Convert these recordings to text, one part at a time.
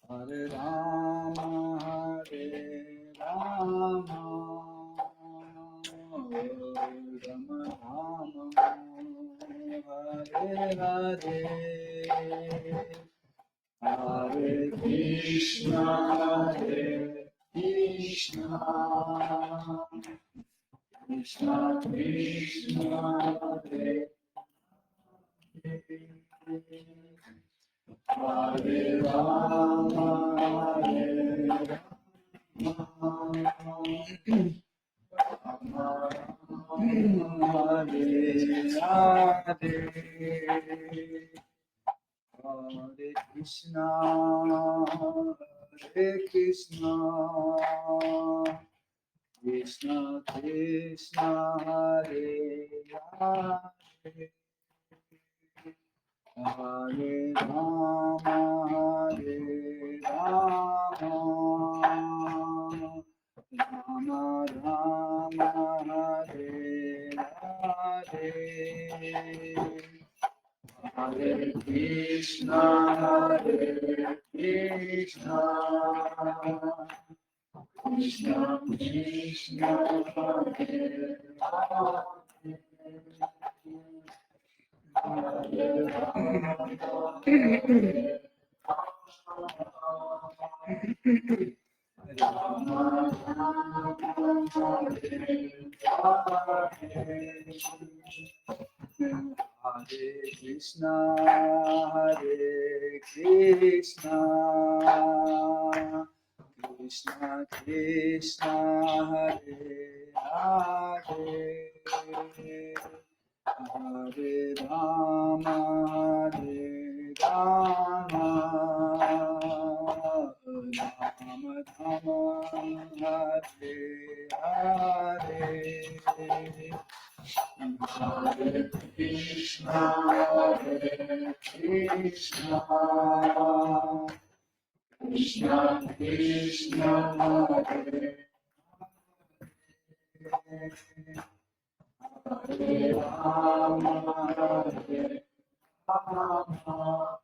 Hare Rama, Rama Rama, Hare Hare, Hare Krishna, Krishna, Krishna Krishna, Hare Hare Rama, Hare Radhe, Hare Krishna, Hare Krishna, Krishna Krishna, Hare Hare, Hare Rama, Hare Rama, Rama Rama, Hare Hare, Hare Krishna, Hare Krishna, Krishna Krishna, Hare Hare Krishna, Hare Krishna, Krishna Krishna, Hare Hare, Hare Rama, Hare Rama, Rama Rama, Hare Hare, Hare Krishna, Hare Krishna, Krishna Krishna, Hare Hare Rama, Hare Rama,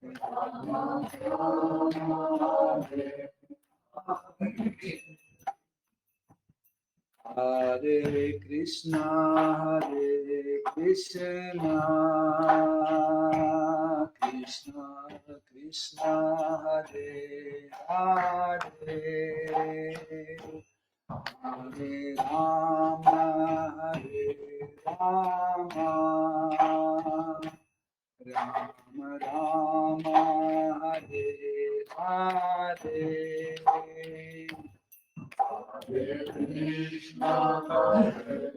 Rama Rama, Hare Hare Krishna, Hare Krishna, Krishna Krishna, Hare Hare, Hare Rama, Hare Rama, Rama Rama, Hare Hare, Hare Krishna, Hare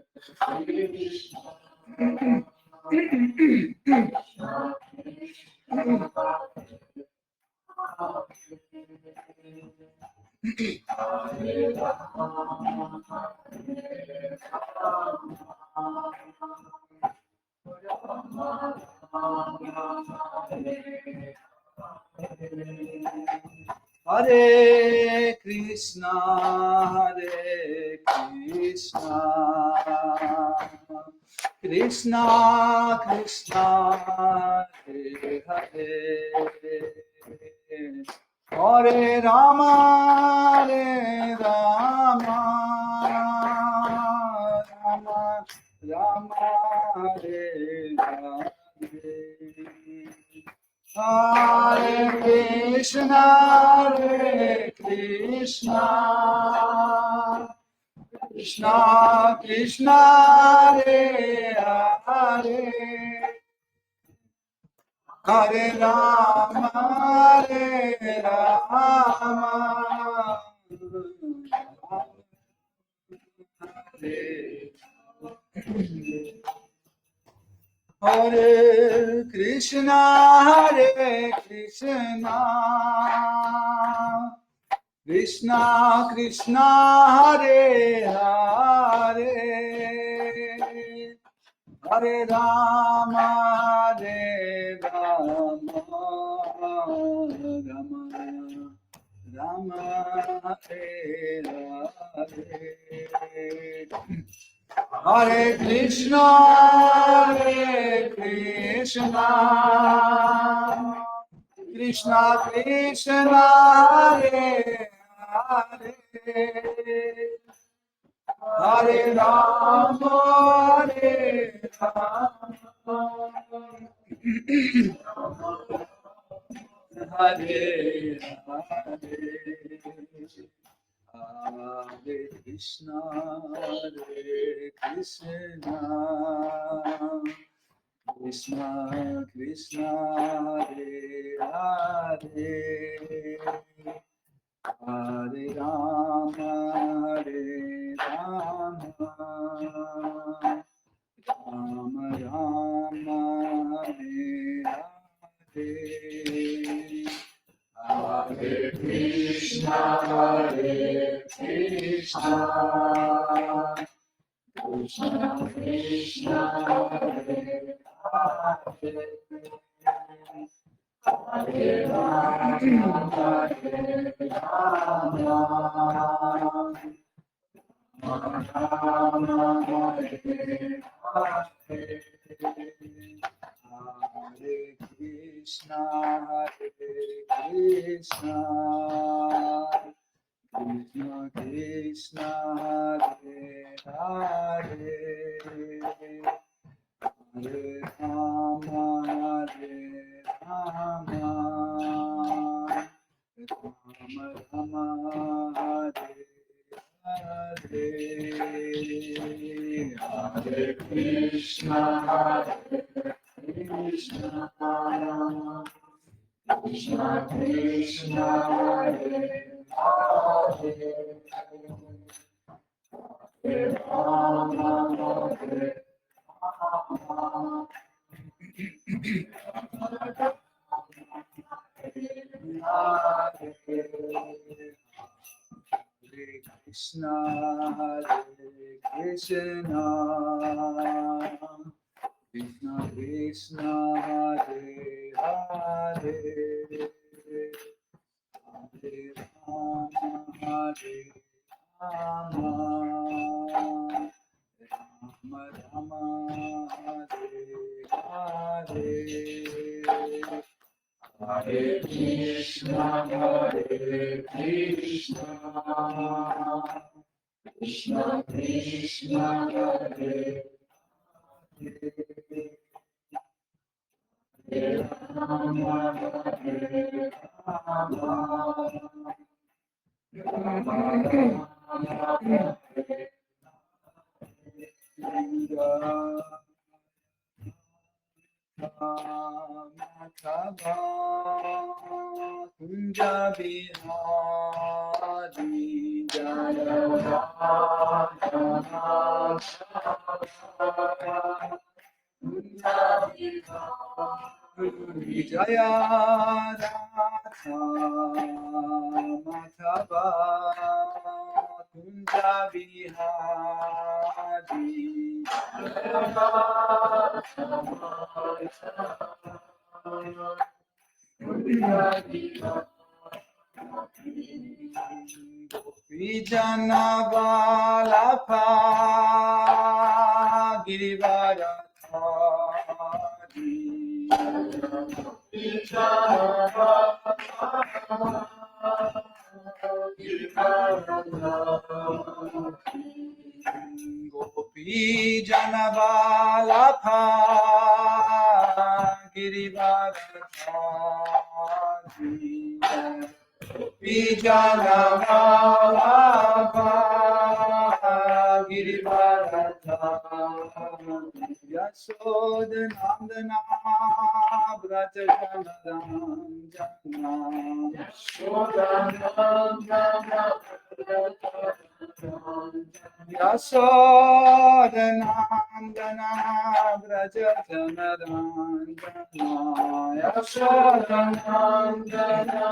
Krishna, Krishna Krishna, Hare Rama, Hare Hare Krishna, Hare Krishna, Krishna Krishna, Hare Hare, Hare Rama, Hare Rama, Rama Rama, Hare Hare, Hare Krishna, Hare Krishna, Krishna Krishna, Hare Hare, Hare Rama, Hare Rama, Hare Krishna, Hare Krishna, Krishna Krishna, Hare Hare, Hare Rama, Hare Rama, Rama Rama, Hare Hare, Hare Krishna, Hare Krishna, Krishna Krishna Hare Hare Hare Rama Hare Rama Hare Hare Hare Krishna Krishna Krishna Hare Hare Hare Rama Rama Rama Hare Hare Hare Krishna Krishna Krishna Hare Hare Hare Rama Rama Hare Krishna Krishna Krishna Hare Hare Hare Rama Rama Rama Hare Hare Hare Krishna Krishna Krishna Krishna Hare Hare Hare Rama Hare Hare Krishna Krishna Krishna Krishna Hare Hare Hare Rama Rama Rama Rama Hare Hare Hare Krishna Krishna Krishna Krishna Hare Hare Rama Rama Rama Madhava Kunja Bihari Jaya Jaya Radha Madhava Kunja Bihari Vijana Balapha Girivaradhari Gopi Janabalapha Girivaradhari Gopi Janabalapha Girivaradhari Yasodhanandana Brata Janadana Yasodhanandana Braja Janadana Yasodhanandana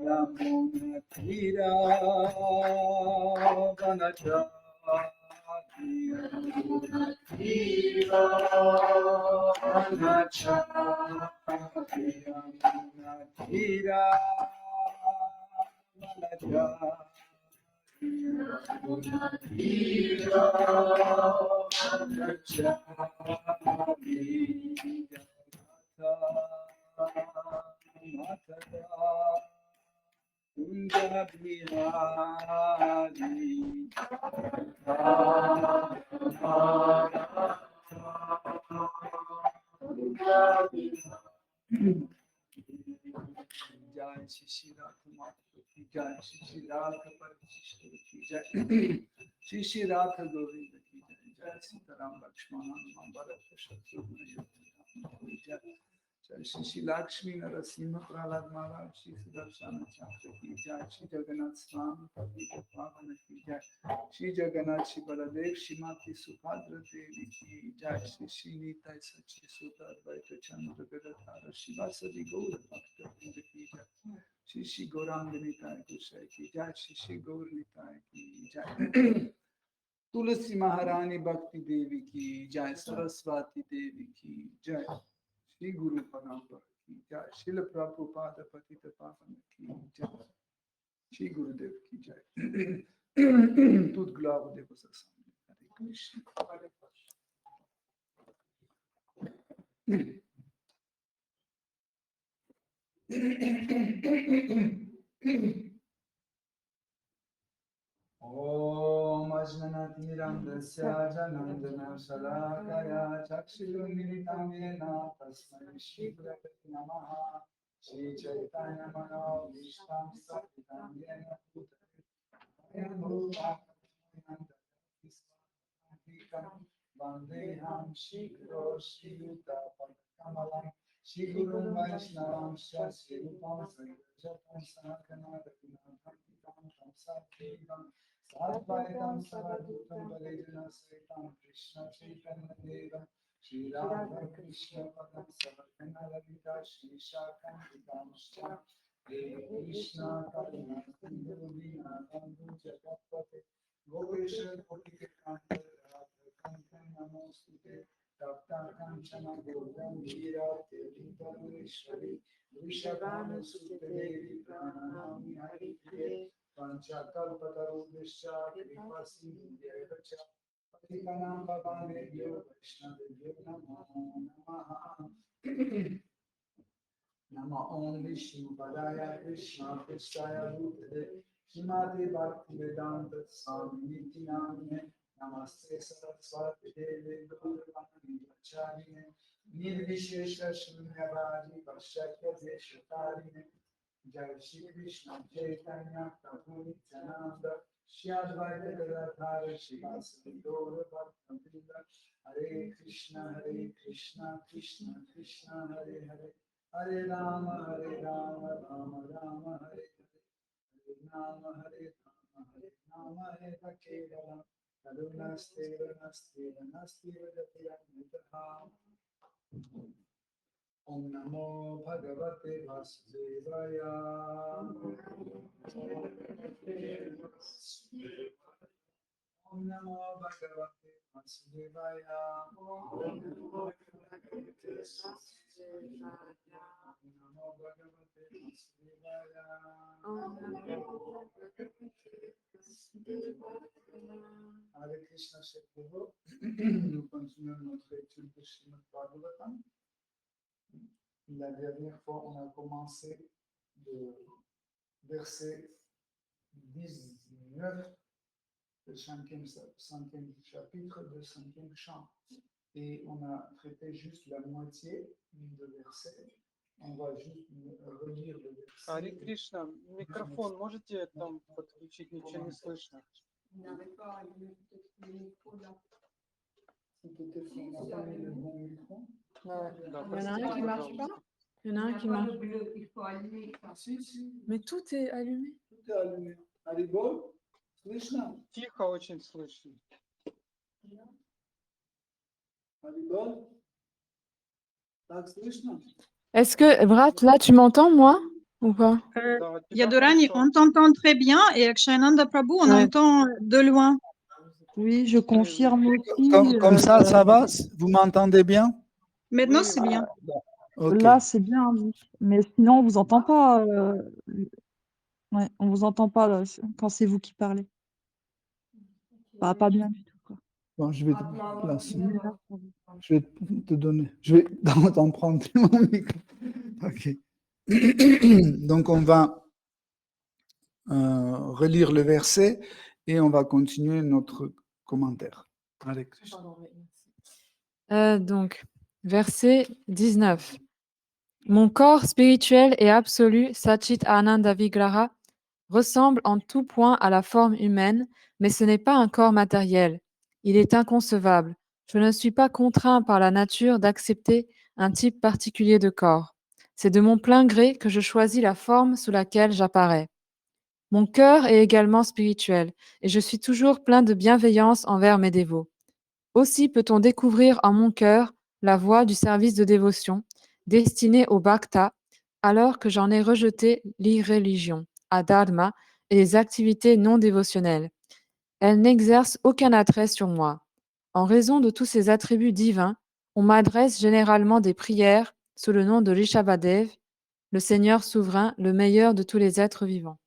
Yamuna Tira Vanacha Yamuna Tira Vanacha Yamuna Tira Vanacha Yamuna Tira Vanacha Kunja Bihari Jai Shri Radha Mata ki Jai Shri Radha Parishishwar ki Jai Shri Radha Govinda ki Jai Jai Sitaram Lakshmana Bharata Shatrugna Yudha ki Jai Jai Shri Lakshmi Narasimha Prahlad Maharaj Shri Sudarshana Chakra ki Jai Shri Jagannath Swami Pavitra Pavana ki Jai Shri Jagannath Shri Baladev Shri Mati Subhadra Devi ki Jai Shri Shri Nitai Sachi Sudha Advaita Chandra Gadadhara Shri Vasadi Gaura Bhakta Vrinda ki Jai Shri Shri Gauranga Nitai Gosai ki Jai Shri Shri Gaur Nitai ki Jai Tulsi Maharani Bhakti Devi ki Jai Saraswati Devi ki Jai Shri Guru Parampara ki Jai Srila Prabhupada Patita Pavana ki Jai Shri Gurudev ki Jai Toute gloire au Dev Assemblée. Hare Krishna. Hare Krishna. Om Ajnanatirandasya Janandana Shalakaya Chakshurumilitam Yena Tasmai Shri Gurave Namaha Shri Chaitanya Manavishtam Sakitam Yena Bhutam Vandeham Shri Guru Shri Yuta Kamalam Shri Guru Vaishnavam Shri Rupam Sajatam Sanatana Raghunathan Sattvam Sadvaitam Savadutam Valejana Saitam Krishna Chaitanya Deva Shri Radha Krishna Padam Savakana Lalita Shri Shakam Vitamshcha Hare Krishna Karuna Sindhu Dinatandhu Jagatpate Gopesha Kotike Kanta Radha Kanta Namostute Tapta Kanchana Gordhan Gira Devi Parmeshwari Vrishabhanu Sute Devi Pranamami Hari Priye Panchakalpatarubhischa Kripa Sindhyeva Cha Patitanam Pavanebhyo Vaishnavebhyo Namo Namaha Nama Om Vishnu Padaya Krishna Pristaya Bhutale Shrimati Bhakti Vedanta Swami Niti Namine Namaste Saraswati Devi Gauravani Acharine Nirvishesha Shunyavadi Paschatya Deshatarine Jai Shri Krishna Chaitanya Prabhu Nityananda Shri Advaita Gadadhara Shivasadi Gaura Bhakta Hare Krishna Krishna Krishna Hare Hare Hare Rama Rama Rama Hare Hare Hare Rama Hare Kevalam Karunasteva Nastiva Jatiramitaha Om Namo Bhagavate Vasudevaya Om Namo Bhagavate Vasudevaya Om Namo Bhagavate Vasudevaya Hare Krishna Shekho. Nous continuons notre étude de Srimad Bhagavatam. La dernière fois, on a commencé le verset 19 du 5e chapitre du 5e chant. Et on a traité juste la moitié du verset. On va juste relire le verset. Харе Кришна, микрофон можете там подключить, ничего не слышно. Si toutefois on n'a pas mis le bon micro. Да, Il y en a un простите, qui marche pas. пожалуйста. Il y en a un qui marche. Si. Mais tout est allumé. Tout est allumé. Allez, bon. Krishna. Тихо очень слышно. Allez, bon. Krishna. Est-ce que, Vrat, là, tu m'entends, moi, ou pas? Да, тебя Yadurani, хорошо. on t'entend très bien et Akshayananda Prabhu, on Ouais. entend de loin. Oui, je confirme aussi. Comme ça va? Vous m'entendez bien? Maintenant, Oui, c'est oui. bien. Ok. Là, c'est bien, oui. Mais sinon, on vous entend pas. Ouais, on vous entend pas là, quand c'est vous qui parlez. Bah, pas bien du tout, quoi. Bon, je vais te placer. Oui, là, ça va. Je vais te donner. Je vais t'en prendre mon micro. Ok. Donc, on va relire le verset et on va continuer notre commentaire. Hare Krishna. Donc, verset 19. Mon corps spirituel et absolu, Satchit Ananda Vigraha, ressemble en tout point à la forme humaine, mais ce n'est pas un corps matériel. Il est inconcevable. Je ne suis pas contraint par la nature d'accepter un type particulier de corps. C'est de mon plein gré que je choisis la forme sous laquelle j'apparais. Mon cœur est également spirituel, et je suis toujours plein de bienveillance envers mes dévots. Aussi peut-on découvrir en mon cœur la voie du service de dévotion, destinée au bhakta, alors que j'en ai rejeté l'irréligion, adharma, et les activités non dévotionnelles. Elles n'exercent aucun attrait sur moi. En raison de tous ces attributs divins, on m'adresse généralement des prières sous le nom de Rishabhadev, le Seigneur souverain, le meilleur de tous les êtres vivants.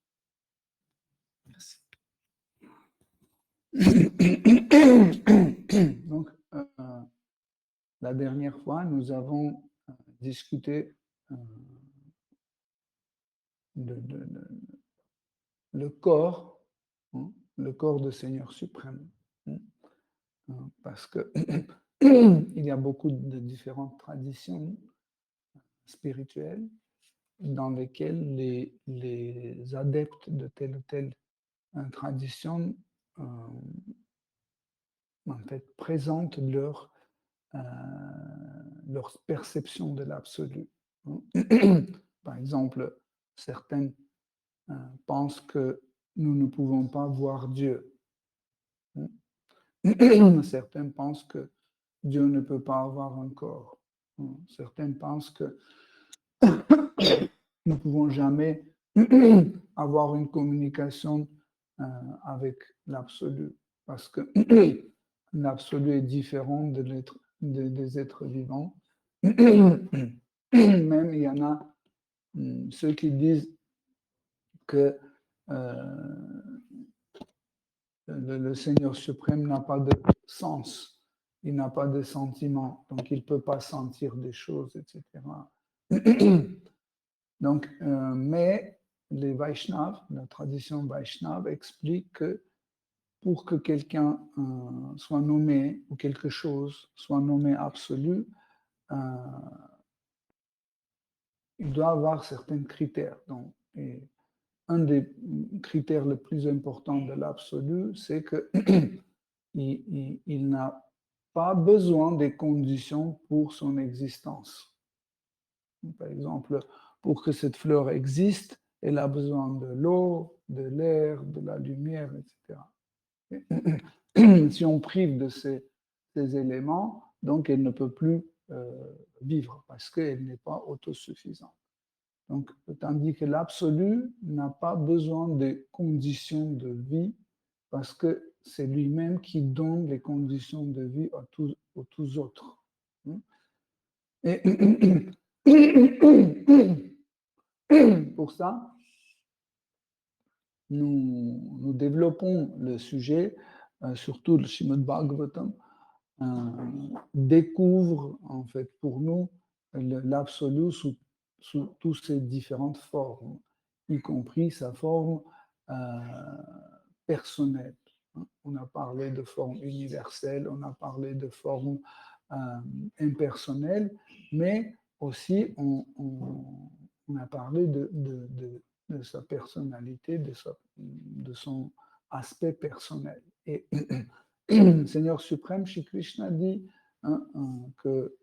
Donc, la dernière fois, nous avons discuté le corps, le corps du Seigneur suprême. Parce que il y a beaucoup de différentes traditions spirituelles dans lesquelles les adeptes de telle ou telle tradition en fait, présentent leur perception de l'absolu. Par exemple, certains pensent que nous ne pouvons pas voir Dieu. Certains pensent que Dieu ne peut pas avoir un corps. Certains pensent que nous ne pouvons jamais avoir une communication avec l'absolu, parce que l'absolu est différent des êtres vivants. Même il y en a ceux qui disent que le Seigneur suprême n'a pas de sens, il n'a pas de sentiment, donc il ne peut pas sentir des choses, etc. Donc, mais les Vaishnavas, la tradition Vaishnava explique que pour que quelqu'un soit nommé, ou quelque chose soit nommé absolu, il doit avoir certains critères. Donc, et un des critères les plus importants de l'absolu, c'est qu'il il n'a pas besoin des conditions pour son existence. Par exemple, pour que cette fleur existe, elle a besoin de l'eau, de l'air, de la lumière, etc. Si on prive de ces éléments, donc elle ne peut plus vivre parce qu'elle n'est pas autosuffisante. Donc, tandis que l'absolu n'a pas besoin de conditions de vie parce que c'est lui-même qui donne les conditions de vie aux tous autres. Et pour ça, nous développons le sujet, surtout le Srimad Bhagavatam, découvre en fait pour nous l'absolu sous toutes ses différentes formes, y compris sa forme personnelle. On a parlé de forme universelle, on a parlé de forme impersonnelle, mais aussi on a parlé de sa personnalité, de son aspect personnel. Et le Seigneur suprême, Shri Krishna, dit que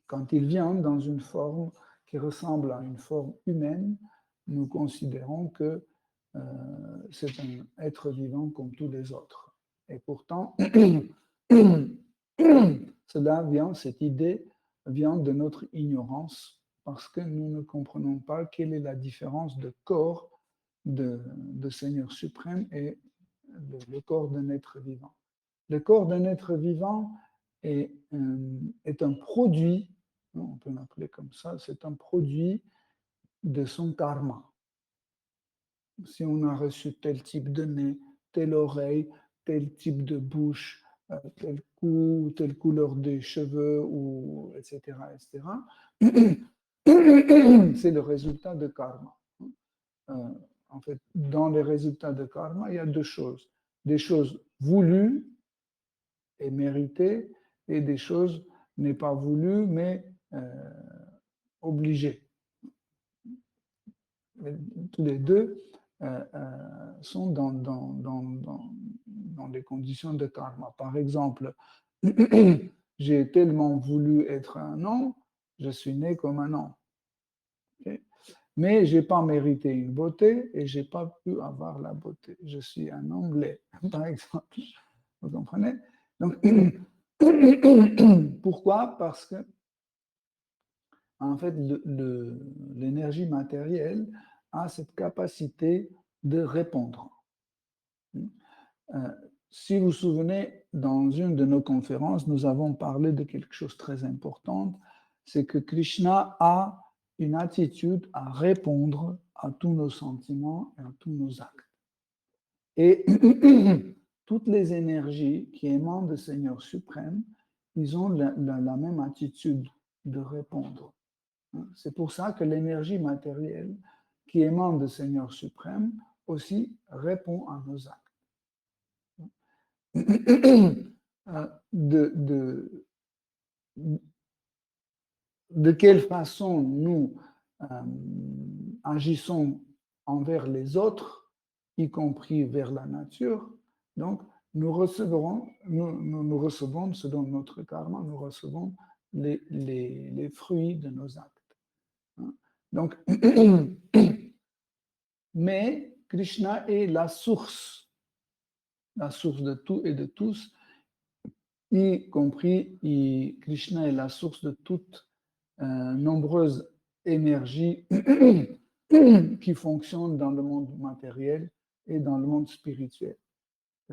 quand il vient dans une forme qui ressemble à une forme humaine, nous considérons que c'est un être vivant comme tous les autres. Et pourtant, cette idée vient de notre ignorance, parce que nous ne comprenons pas quelle est la différence de corps de Seigneur suprême et le corps d'un être vivant. Le corps d'un être vivant est un produit, on peut l'appeler comme ça, c'est un produit de son karma. Si on a reçu tel type de nez, telle oreille, tel type de bouche, tel cou, telle couleur des cheveux, etc., etc., c'est le résultat de karma. en fait, dans les résultats de karma, il y a deux choses. Des choses voulues et méritées, et des choses n'est pas voulues, mais obligées. Tous les deux sont dans des conditions de karma. Par exemple, j'ai tellement voulu être un homme, je suis né comme un homme. Okay? Mais je n'ai pas mérité une beauté et je n'ai pas pu avoir la beauté. Je suis un homme laid, par exemple. Vous comprenez? Donc, pourquoi? Parce que, en fait, l'énergie matérielle a cette capacité de répondre. Si vous vous souvenez, dans une de nos conférences, nous avons parlé de quelque chose de très important, c'est que Krishna a une attitude à répondre à tous nos sentiments et à tous nos actes. Et toutes les énergies qui émanent du Seigneur suprême, ils ont la même attitude de répondre. C'est pour ça que l'énergie matérielle qui émane du Seigneur suprême aussi répond à nos actes. De quelle façon nous agissons envers les autres, y compris vers la nature. Donc, nous recevons selon notre karma, nous recevons les fruits de nos actes. Donc, mais Krishna est la source de tout et de tous, y compris Krishna est la source de toutes nombreuses énergies qui fonctionnent dans le monde matériel et dans le monde spirituel.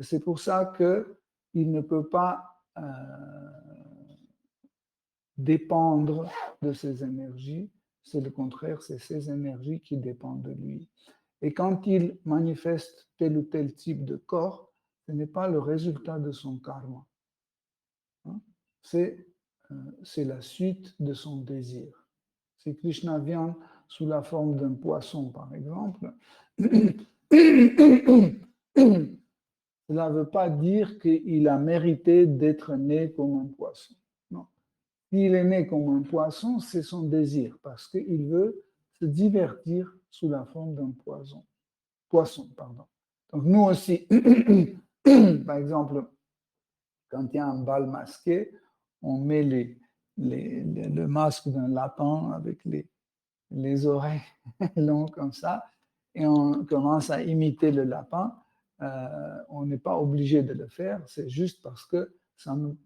C'est pour ça qu'il ne peut pas dépendre de ces énergies, c'est le contraire, c'est ces énergies qui dépendent de lui. Et quand il manifeste tel ou tel type de corps, ce n'est pas le résultat de son karma. C'est la suite de son désir. Si Krishna vient sous la forme d'un poisson, par exemple, cela ne veut pas dire qu'il a mérité d'être né comme un poisson. Non. S'il est né comme un poisson, c'est son désir, parce qu'il veut se divertir sous la forme d'un poisson. Donc nous aussi, par exemple, quand il y a un bal masqué, on met le masque d'un lapin avec les oreilles longues comme ça, et on commence à imiter le lapin. On n'est pas obligé de le faire, c'est juste parce que ça nous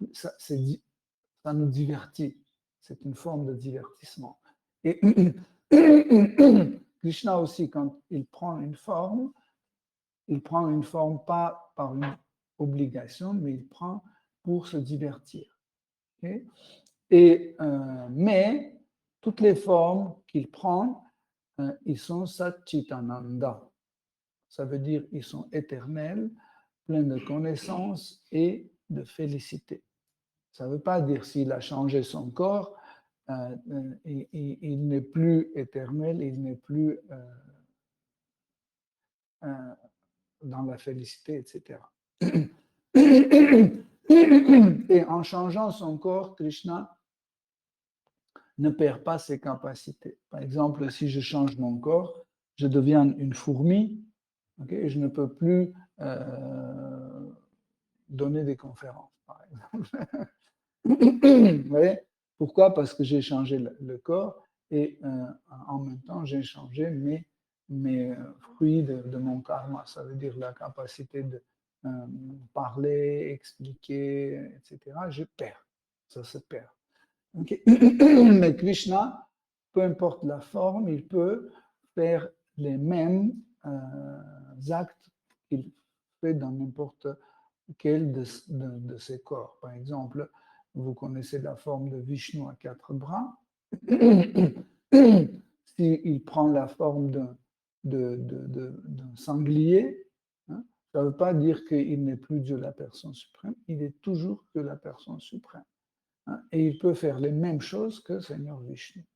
divertit. C'est une forme de divertissement. Et Krishna aussi, quand il prend une forme pas par une obligation, mais il prend pour se divertir. Okay? Mais toutes les formes qu'il prend, ils sont Satchitananda. Ça veut dire qu'ils sont éternels, pleins de connaissances et de félicité. Ça ne veut pas dire s'il a changé son corps, il n'est plus éternel, il n'est plus dans la félicité, etc. Et en changeant son corps, Krishna ne perd pas ses capacités. Par exemple, si je change mon corps, je deviens une fourmi, okay, et je ne peux plus donner des conférences, par exemple. Vous voyez? Pourquoi? Parce que j'ai changé le corps et en même temps, j'ai changé mes fruits de mon karma. Ça veut dire la capacité de parler, expliquer, etc. Je perds. Ça se perd. Okay. Mais Krishna, peu importe la forme, il peut faire les mêmes actes qu'il fait dans n'importe quel de ses corps. Par exemple, vous connaissez la forme de Vishnu à 4 bras. S'il prend la forme d'un sanglier, hein, ça ne veut pas dire qu'il n'est plus Dieu la personne suprême, il est toujours que la personne suprême. Hein, et il peut faire les mêmes choses que Seigneur Vishnu.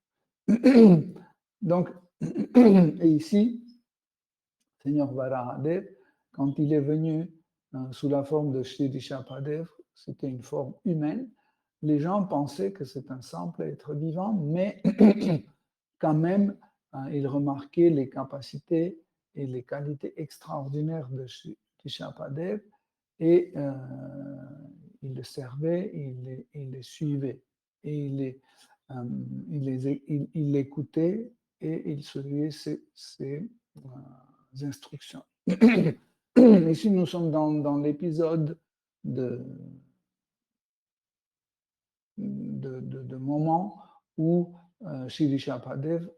Donc, et ici, Seigneur Varahadev, quand il est venu sous la forme de Shri Rishabhadev, c'était une forme humaine. Les gens pensaient que c'est un simple être vivant, mais quand même, ils remarquaient les capacités et les qualités extraordinaires de Shri Rishabhadev et il le servait, il les suivait et il l'écoutait et il suivait ses instructions. Ici, nous sommes dans l'épisode de moment où Shri Rishabhadev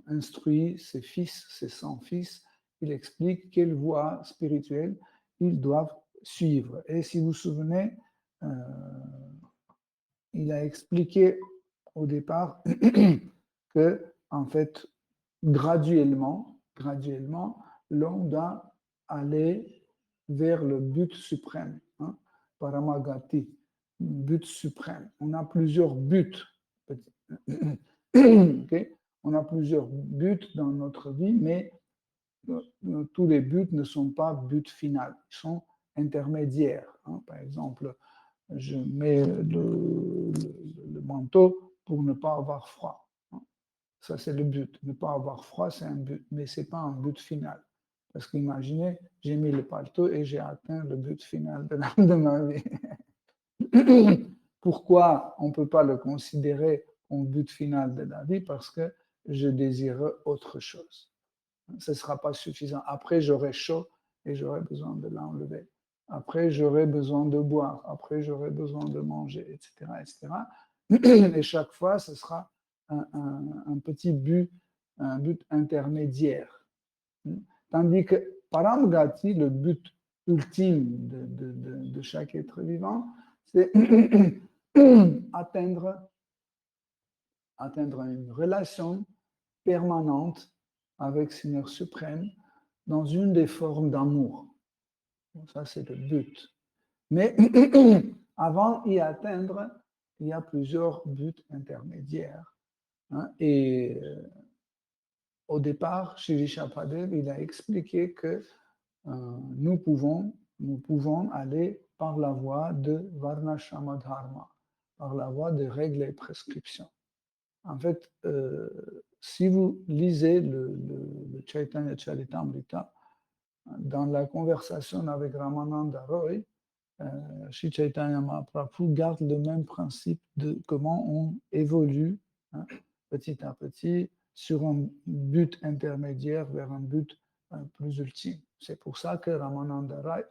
instruit ses fils, ses 100 fils, il explique quelle voie spirituelle ils doivent suivre. Et si vous vous souvenez, il a expliqué au départ que, en fait, graduellement, l'homme doit aller vers le but suprême, hein, Paramagati, but suprême. On a plusieurs buts. Okay? On a plusieurs buts dans notre vie, mais tous les buts ne sont pas buts finaux, ils sont intermédiaires. Hein. Par exemple, je mets le manteau pour ne pas avoir froid. Ça, c'est le but. Ne pas avoir froid, c'est un but, mais ce n'est pas un but final. Parce qu'imaginez, j'ai mis le palto et j'ai atteint le but final de ma vie. Pourquoi on ne peut pas le considérer comme but final de la vie? Parce que je désire autre chose. Ce ne sera pas suffisant. Après, j'aurai chaud et j'aurai besoin de l'enlever. Après, j'aurai besoin de boire. Après, j'aurai besoin de manger, etc., etc. Et chaque fois, ce sera un petit but, un but intermédiaire. Tandis que Paramgati, le but ultime de chaque être vivant, c'est atteindre une relation permanente avec Seigneur suprême dans une des formes d'amour. Ça, c'est le but. Mais avant d'y atteindre, il y a plusieurs buts intermédiaires. Hein, et au départ, Shri Rishabhadev, il a expliqué que nous pouvons aller par la voie de Varnashrama Dharma, par la voie de règles et prescriptions. En fait, si vous lisez le Chaitanya Charitamrita, dans la conversation avec Ramananda Roy, Sri Chaitanya Mahaprabhu garde le même principe de comment on évolue, hein, petit à petit sur un but intermédiaire vers un but plus ultime. C'est pour ça que Ramananda Roy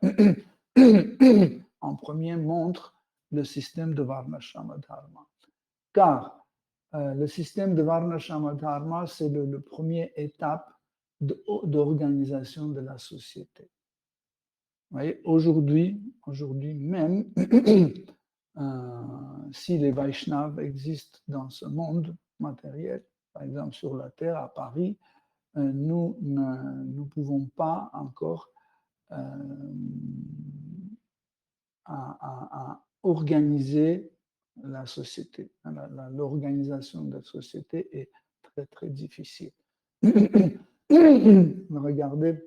en premier montre le système de Varnashrama Dharma. Car le système de Varnashrama Dharma, c'est le première étape d'organisation de la société. Vous voyez, aujourd'hui même, si les Vaishnavas existent dans ce monde matériel, par exemple sur la Terre, à Paris, nous ne pouvons pas encore organiser la société. L'organisation de la société est très, très difficile. Regardez,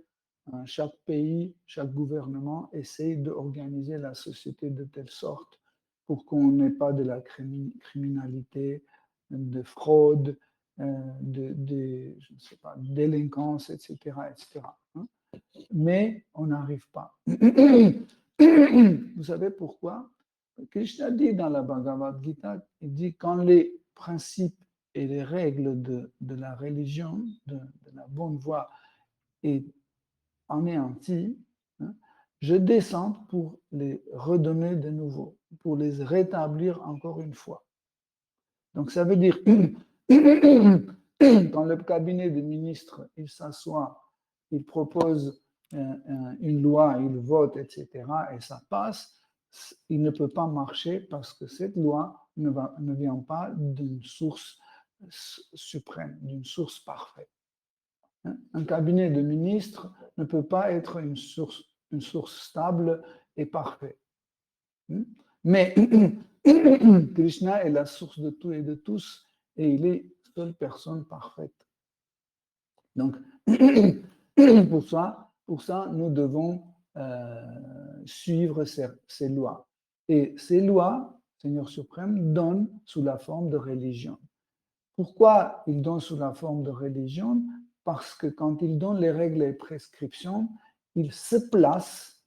chaque pays, chaque gouvernement essaye d'organiser la société de telle sorte pour qu'on n'ait pas de la criminalité, de fraude, je ne sais pas, délinquance, etc., etc. Mais on n'arrive pas. Vous savez pourquoi? Krishna dit dans la Bhagavad Gita, il dit quand les principes et les règles de la religion, de la bonne voie, est anéanti, hein, je descends pour les redonner de nouveau, pour les rétablir encore une fois. Donc ça veut dire, quand le cabinet des ministres, il s'assoit, il propose une loi, il vote, etc., et ça passe, il ne peut pas marcher parce que cette loi ne vient pas d'une source suprême, d'une source parfaite. Un cabinet de ministres ne peut pas être une source stable et parfaite. Mais Krishna est la source de tout et de tous, et il est seule personne parfaite. Donc, Pour ça, nous devons suivre ces lois. Et ces lois, Seigneur suprême, donne sous la forme de religion. Pourquoi il donne sous la forme de religion? Parce que quand il donne les règles et prescriptions, il se place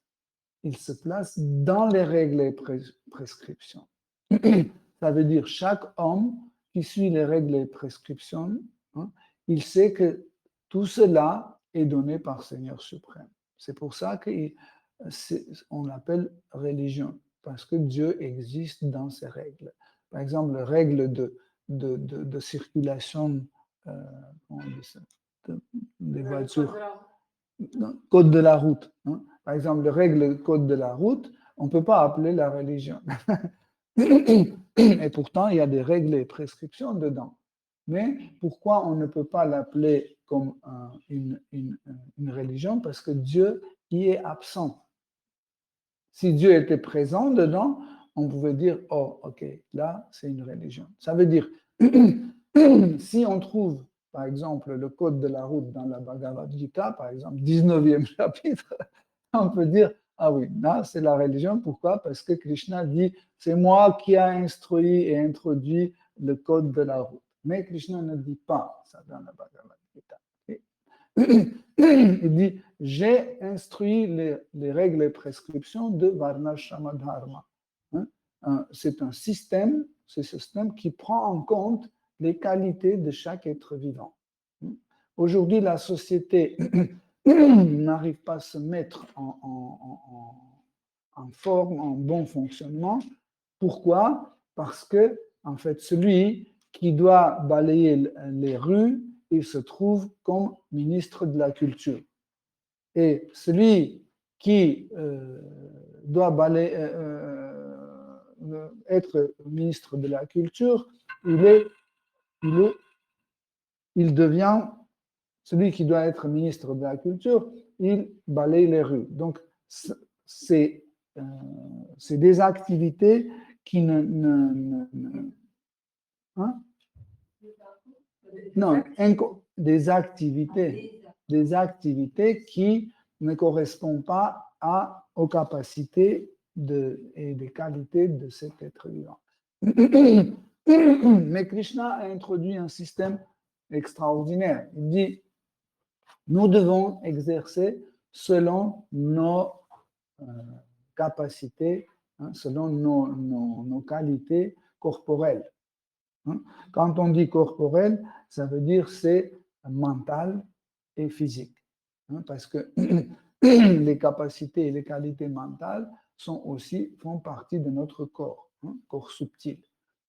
dans les règles et prescriptions. Ça veut dire chaque homme qui suit les règles et prescriptions, hein, il sait que tout cela est donné par Seigneur suprême. C'est pour ça qu'on l'appelle religion, parce que Dieu existe dans ces règles. Par exemple, les règles de circulation, comment on dit ça, des voitures, code de la route. Hein. Par exemple, les règles code de la route, on ne peut pas appeler la religion. Et pourtant, il y a des règles et prescriptions dedans. Mais pourquoi on ne peut pas l'appeler comme une religion? Parce que Dieu y est absent. Si Dieu était présent dedans, on pouvait dire, oh, ok, là, c'est une religion. Ça veut dire, si on trouve, par exemple, le code de la route dans la Bhagavad Gita, par exemple, 19e chapitre, on peut dire, ah oui, là, c'est la religion. Pourquoi? Parce que Krishna dit, c'est moi qui ai instruit et introduit le code de la route. Mais Krishna ne dit pas ça dans la Bhagavad Gita. Il dit, j'ai instruit les règles et prescriptions de Varnashrama Dharma. C'est un système qui prend en compte les qualités de chaque être vivant. Aujourd'hui, la société n'arrive pas à se mettre en forme, en bon fonctionnement. Pourquoi? Parce que, en fait, celui qui doit balayer les rues, il se trouve comme ministre de la Culture. Et celui qui doit être ministre de la Culture, il devient, celui qui doit être ministre de la Culture, il balaye les rues. Donc, c'est des activités qui des activités qui ne correspondent pas aux capacités et des qualités de cet être vivant. Mais Krishna a introduit un système extraordinaire. Il dit, nous devons exercer selon nos capacités, selon nos qualités corporelles. Quand on dit corporel, ça veut dire c'est mental et physique. Parce que les capacités et les qualités mentales font partie de notre corps, corps subtil.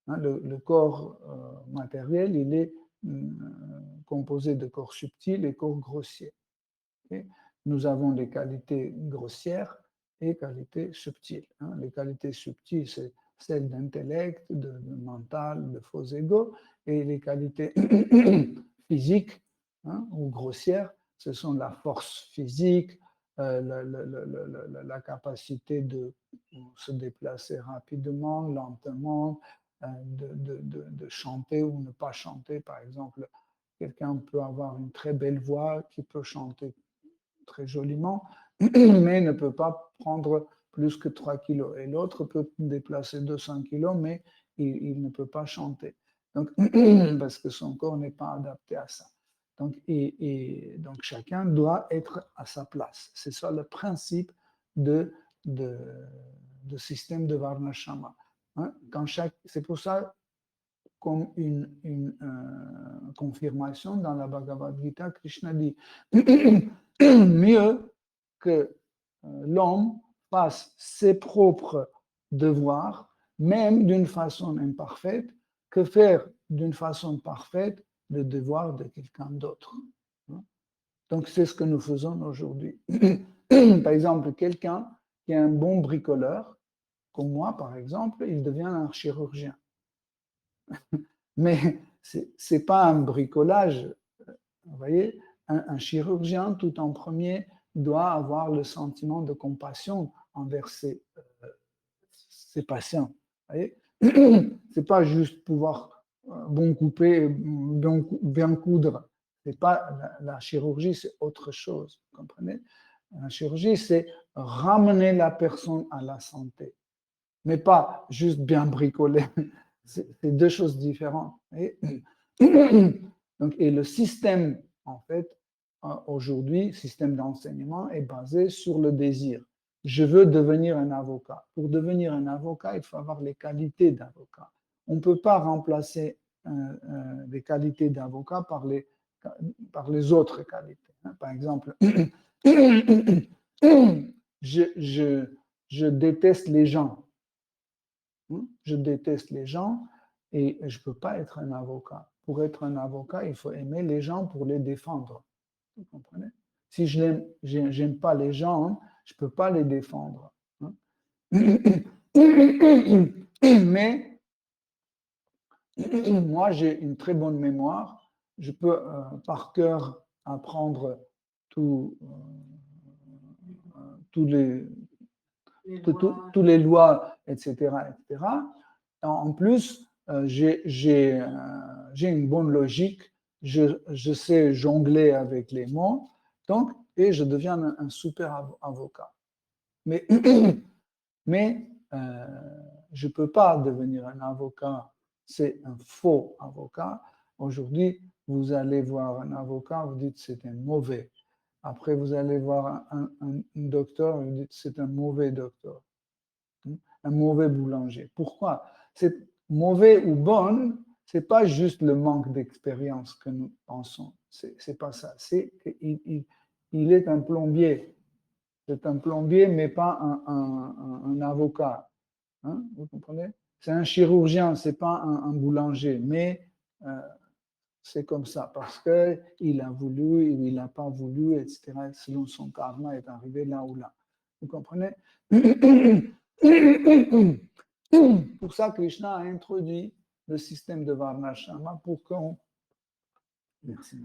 Le corps matériel, il est composé de corps subtil et corps grossier. Nous avons les qualités grossières et qualités subtiles. Les qualités subtiles, c'est celles d'intellect, de mental, de faux ego, et les qualités physiques ou grossières, ce sont la force physique, la capacité de se déplacer rapidement, lentement, de chanter ou ne pas chanter. Par exemple, quelqu'un peut avoir une très belle voix qui peut chanter très joliment, mais ne peut pas prendre plus que 3 kilos. Et l'autre peut déplacer 200 kilos, mais il ne peut pas chanter. Donc, parce que son corps n'est pas adapté à ça. Donc, donc, chacun doit être à sa place. C'est ça le principe de système de Varnashrama. C'est pour ça, comme une confirmation dans la Bhagavad Gita, Krishna dit mieux que l'homme fasse ses propres devoirs, même d'une façon imparfaite, que faire d'une façon parfaite le devoir de quelqu'un d'autre. Donc, c'est ce que nous faisons aujourd'hui. Par exemple, quelqu'un qui est un bon bricoleur, comme moi, par exemple, il devient un chirurgien. Mais ce n'est pas un bricolage. Vous voyez, un chirurgien, tout en premier, doit avoir le sentiment de compassion envers ses patients. Ce n'est pas juste pouvoir bien couper, bien coudre. C'est pas la chirurgie, c'est autre chose. Vous comprenez? La chirurgie, c'est ramener la personne à la santé, mais pas juste bien bricoler. C'est deux choses différentes. Donc, et le système, en fait, aujourd'hui, système d'enseignement est basé sur le désir. Je veux devenir un avocat. Pour devenir un avocat, il faut avoir les qualités d'avocat. On ne peut pas remplacer les qualités d'avocat par les autres qualités. Par exemple, je déteste les gens. Je déteste les gens et je ne peux pas être un avocat. Pour être un avocat, il faut aimer les gens pour les défendre. Vous comprenez? Si je n'aime pas les gens, je ne peux pas les défendre. Mais moi, j'ai une très bonne mémoire. Je peux par cœur apprendre tous les lois, etc., etc. En plus, j'ai une bonne logique, je sais jongler avec les mots, donc, et je deviens un super avocat. Mais, je ne peux pas devenir un avocat, c'est un faux avocat. Aujourd'hui, vous allez voir un avocat, vous dites c'est un mauvais. Après, vous allez voir un docteur, vous dites c'est un mauvais docteur, un mauvais boulanger. Pourquoi? C'est mauvais ou bon, ce n'est pas juste le manque d'expérience que nous pensons. C'est pas ça. C'est qu'il il est un plombier. C'est un plombier, mais pas un avocat. Hein, vous comprenez? C'est un chirurgien, ce n'est pas un boulanger, mais c'est comme ça, parce qu'il a voulu, il n'a pas voulu, etc. Selon son karma, est arrivé là ou là. Vous comprenez? Pour ça, Krishna a introduit le système de Varnashrama pour qu'on merci,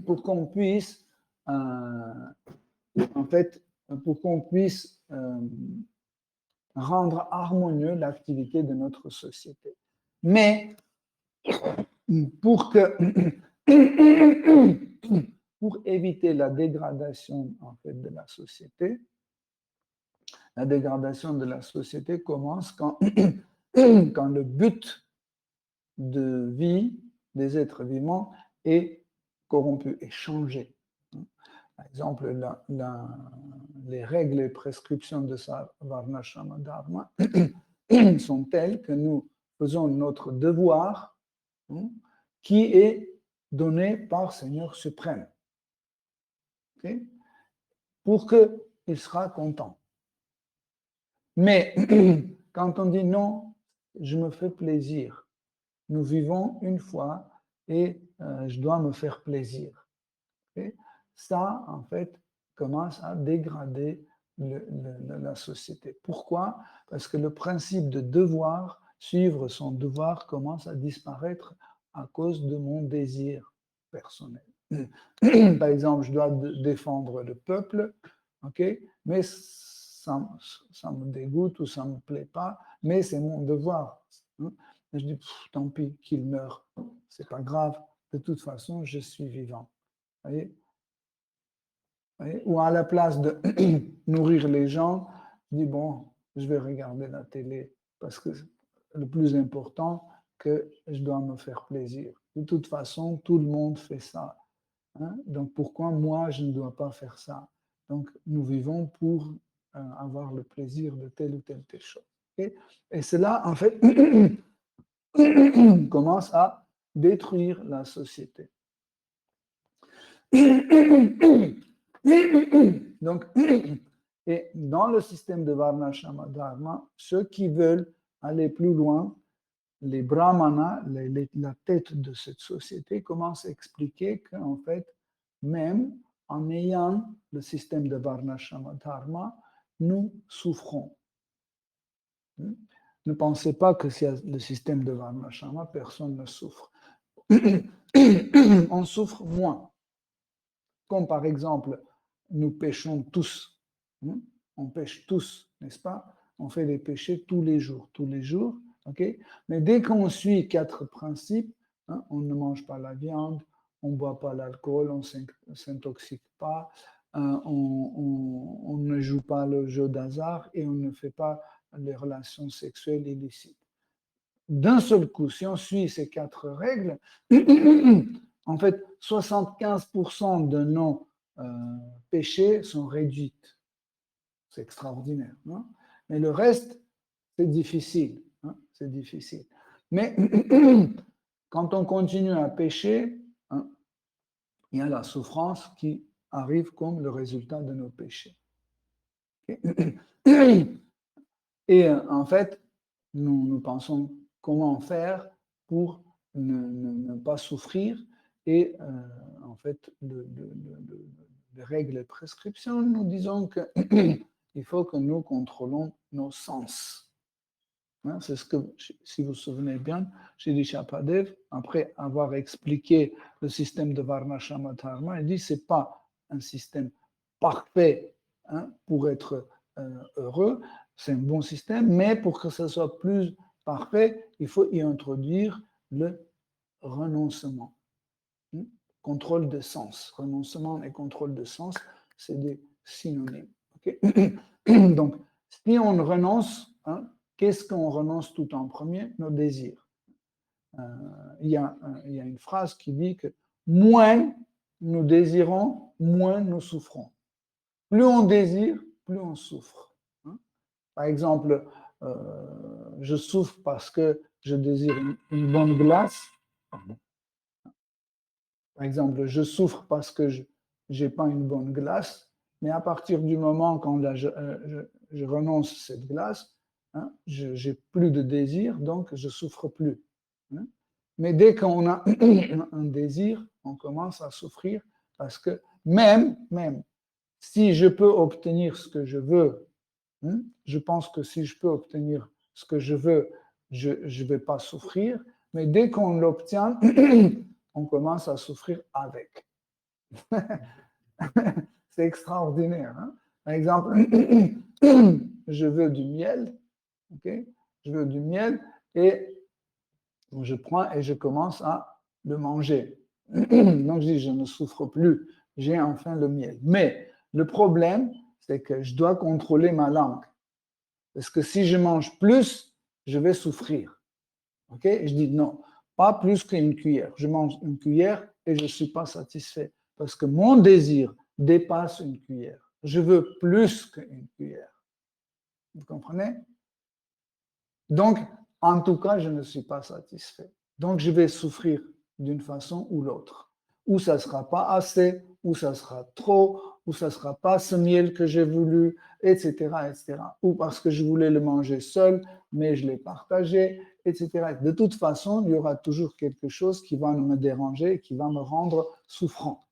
pour qu'on puisse en fait, pour qu'on puisse rendre harmonieux l'activité de notre société. Mais pour éviter la dégradation en fait, de la société, la dégradation de la société commence quand le but de vie des êtres vivants est corrompu, est changé. Par exemple, les règles et prescriptions de sa Varnashrama Dharma sont telles que nous faisons notre devoir qui est donné par Seigneur suprême. Okay? Pour qu'il sera content. Mais quand on dit non, je me fais plaisir. Nous vivons une fois et je dois me faire plaisir. Okay? Ça, en fait, commence à dégrader la société. Pourquoi? Parce que le principe de devoir, suivre son devoir, commence à disparaître à cause de mon désir personnel. Par exemple, je dois défendre le peuple, okay? Mais ça me dégoûte ou ça ne me plaît pas, mais c'est mon devoir. Je dis, tant pis qu'il meure, c'est pas grave, de toute façon, je suis vivant. Voyez? Ou à la place de nourrir les gens, je dis, bon, je vais regarder la télé parce que le plus important, que je dois me faire plaisir. De toute façon, tout le monde fait ça. Hein? Donc, pourquoi moi, je ne dois pas faire ça? Donc, nous vivons pour avoir le plaisir de telle ou telle chose. Okay? Et cela, en fait, commence à détruire la société. Donc, et dans le système de Varnashrama Dharma, ceux qui veulent aller plus loin, les brahmanas, la tête de cette société, commencent à expliquer qu'en fait, même en ayant le système de Varnashrama Dharma, nous souffrons. Ne pensez pas que s'il y a le système de Varnashrama, personne ne souffre. On souffre moins. Comme par exemple, nous péchons tous. On pêche tous, n'est-ce pas? On fait des péchés tous les jours. Okay? Mais dès qu'on suit 4 principes, hein. On ne mange pas la viande, on ne boit pas l'alcool, on ne s'intoxique pas, on ne joue pas le jeu d'hasard et on ne fait pas les relations sexuelles illicites. D'un seul coup, si on suit ces 4 règles, en fait, 75% de nos péchés sont réduits. C'est extraordinaire, non? Mais le reste, c'est difficile, hein, c'est difficile. Mais quand on continue à pécher, hein, il y a la souffrance qui arrive comme le résultat de nos péchés. Et en fait, nous pensons comment faire pour ne pas souffrir. Et en fait, les règles et prescriptions, nous disons qu'il faut que nous contrôlons nos sens. Hein, c'est ce que, si vous vous souvenez bien, Shri Shapadev, après avoir expliqué le système de Varnashrama Dharma, il dit que ce n'est pas un système parfait, hein, pour être heureux, c'est un bon système, mais pour que ce soit plus parfait, il faut y introduire le renoncement. Contrôle de sens. Renoncement et contrôle de sens, c'est des synonymes. Okay? Donc, si on renonce, hein, qu'est-ce qu'on renonce tout en premier? Nos désirs. Il y a une phrase qui dit que moins nous désirons, moins nous souffrons. Plus on désire, plus on souffre. Hein? Par exemple, je souffre parce que je désire une bonne glace. Par exemple, je souffre parce que je n'ai pas une bonne glace, mais à partir du moment quand je renonce à cette glace, hein, je n'ai plus de désir, donc je ne souffre plus. Hein. Mais dès qu'on a un désir, on commence à souffrir parce que même si je peux obtenir ce que je veux, hein, je pense que si je peux obtenir ce que je veux, je ne vais pas souffrir, mais dès qu'on l'obtient, on commence à souffrir avec. C'est extraordinaire. Hein? Par exemple, je veux du miel, okay? Je veux du miel et je prends et je commence à le manger. Donc je dis, je ne souffre plus, j'ai enfin le miel. Mais le problème, c'est que je dois contrôler ma langue. Parce que si je mange plus, je vais souffrir. Okay? Je dis non, pas plus qu'une cuillère. Je mange une cuillère et je ne suis pas satisfait parce que mon désir dépasse une cuillère. Je veux plus qu'une cuillère. Vous comprenez? Donc, en tout cas, je ne suis pas satisfait. Donc, je vais souffrir d'une façon ou l'autre. Ou ça ne sera pas assez, ou ça sera trop, ou ça ne sera pas ce miel que j'ai voulu, etc., etc. Ou parce que je voulais le manger seul, mais je l'ai partagé, etc. De toute façon, il y aura toujours quelque chose qui va me déranger, qui va me rendre souffrant.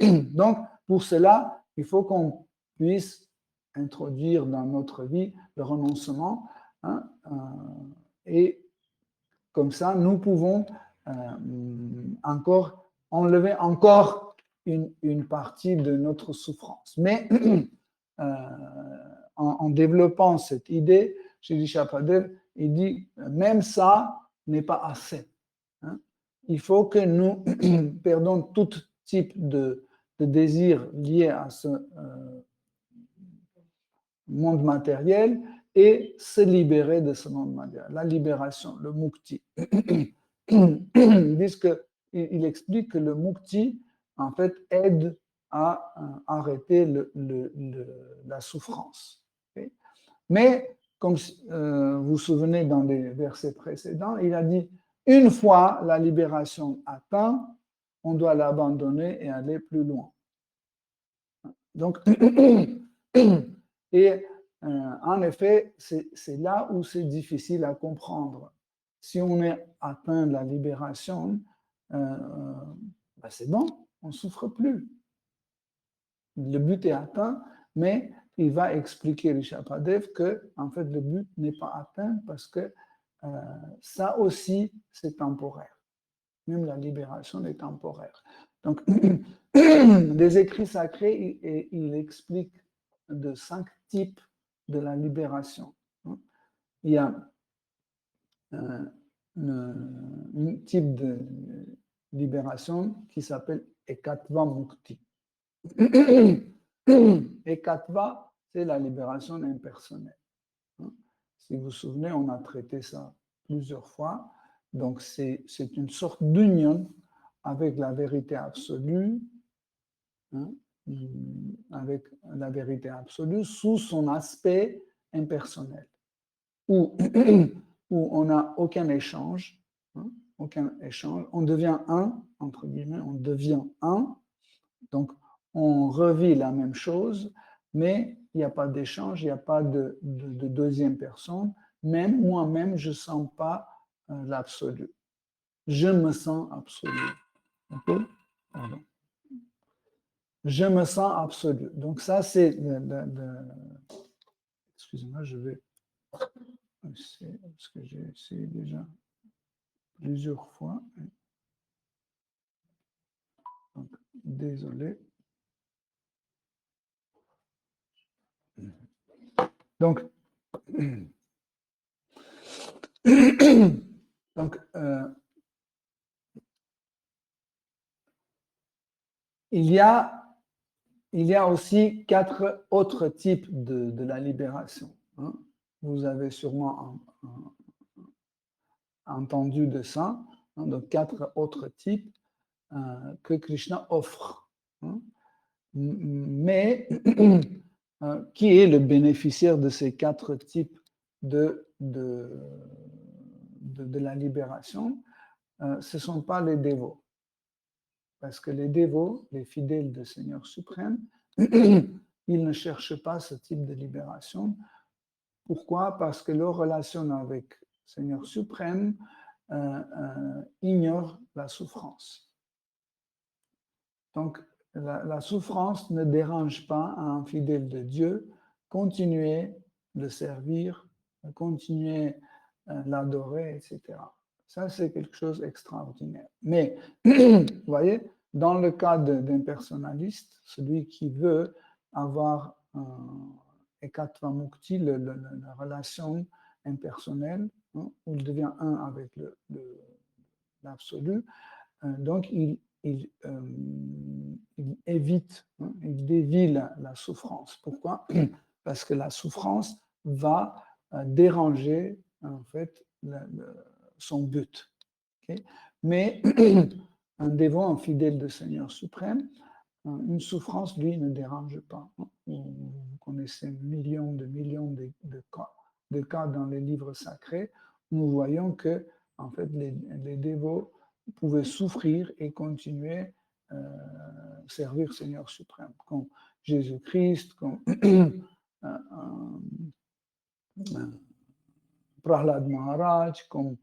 Donc, pour cela, il faut qu'on puisse introduire dans notre vie le renoncement, hein, et comme ça, nous pouvons encore enlever encore une partie de notre souffrance. Mais en développant cette idée, Shri Shapadev, il dit, même ça n'est pas assez. Hein. Il faut que nous perdons tout type de désir lié à ce monde matériel et se libérer de ce monde matériel. La libération, le mukti. Il explique que le mukti, en fait, aide à arrêter la souffrance. Okay? Mais, comme vous vous souvenez dans les versets précédents, il a dit, une fois la libération atteinte, on doit l'abandonner et aller plus loin. Donc, et en effet, c'est là où c'est difficile à comprendre. Si on est atteint de la libération, ben c'est bon, on ne souffre plus. Le but est atteint, mais il va expliquer Rishabhadev que en fait, le but n'est pas atteint parce que ça aussi, c'est temporaire. Même la libération est temporaire. Donc, les écrits sacrés, il explique de 5 types de la libération. Il y a un type de libération qui s'appelle Ekatva Mukti. Ekatva, c'est la libération impersonnelle. Si vous vous souvenez, on a traité ça plusieurs fois. Donc, c'est une sorte d'union avec la vérité absolue, avec la vérité absolue sous son aspect impersonnel, où on n'a aucun échange, on devient un, entre guillemets, on devient un, donc on revit la même chose, mais il n'y a pas d'échange, il n'y a pas de deuxième personne, même moi-même, je ne sens pas l'absolu. Je me sens absolu. Okay? Pardon. Je me sens absolu. Donc ça, c'est... Excusez-moi, je vais... C'est parce que j'ai essayé déjà plusieurs fois. Donc, désolé. Donc, il y a aussi 4 autres types de la libération. Vous avez sûrement entendu de ça, donc 4 autres types que Krishna offre. Mais qui est le bénéficiaire de ces 4 types de la libération? Ce ne sont pas les dévots. Parce que les dévots, les fidèles du Seigneur suprême, ils ne cherchent pas ce type de libération. Pourquoi? Parce que leur relation avec le Seigneur suprême ignore la souffrance. Donc, la souffrance ne dérange pas un fidèle de Dieu continuer de servir, continuer l'adorer, etc. Ça, c'est quelque chose d'extraordinaire. Mais, vous voyez, dans le cas d'un personnaliste, celui qui veut avoir Ekatva Mukti, la relation impersonnelle, où il devient un avec l'absolu, donc il évite, il dévie la souffrance. Pourquoi? Parce que la souffrance va déranger en fait son but. Okay? Mais un dévot, un fidèle du Seigneur suprême, une souffrance, lui, ne dérange pas. Vous connaissez millions de cas dans les livres sacrés. Nous voyons que en fait, les dévots pouvaient souffrir et continuer à servir le Seigneur suprême, comme Jésus-Christ, comme Prahlad Maharaj, comme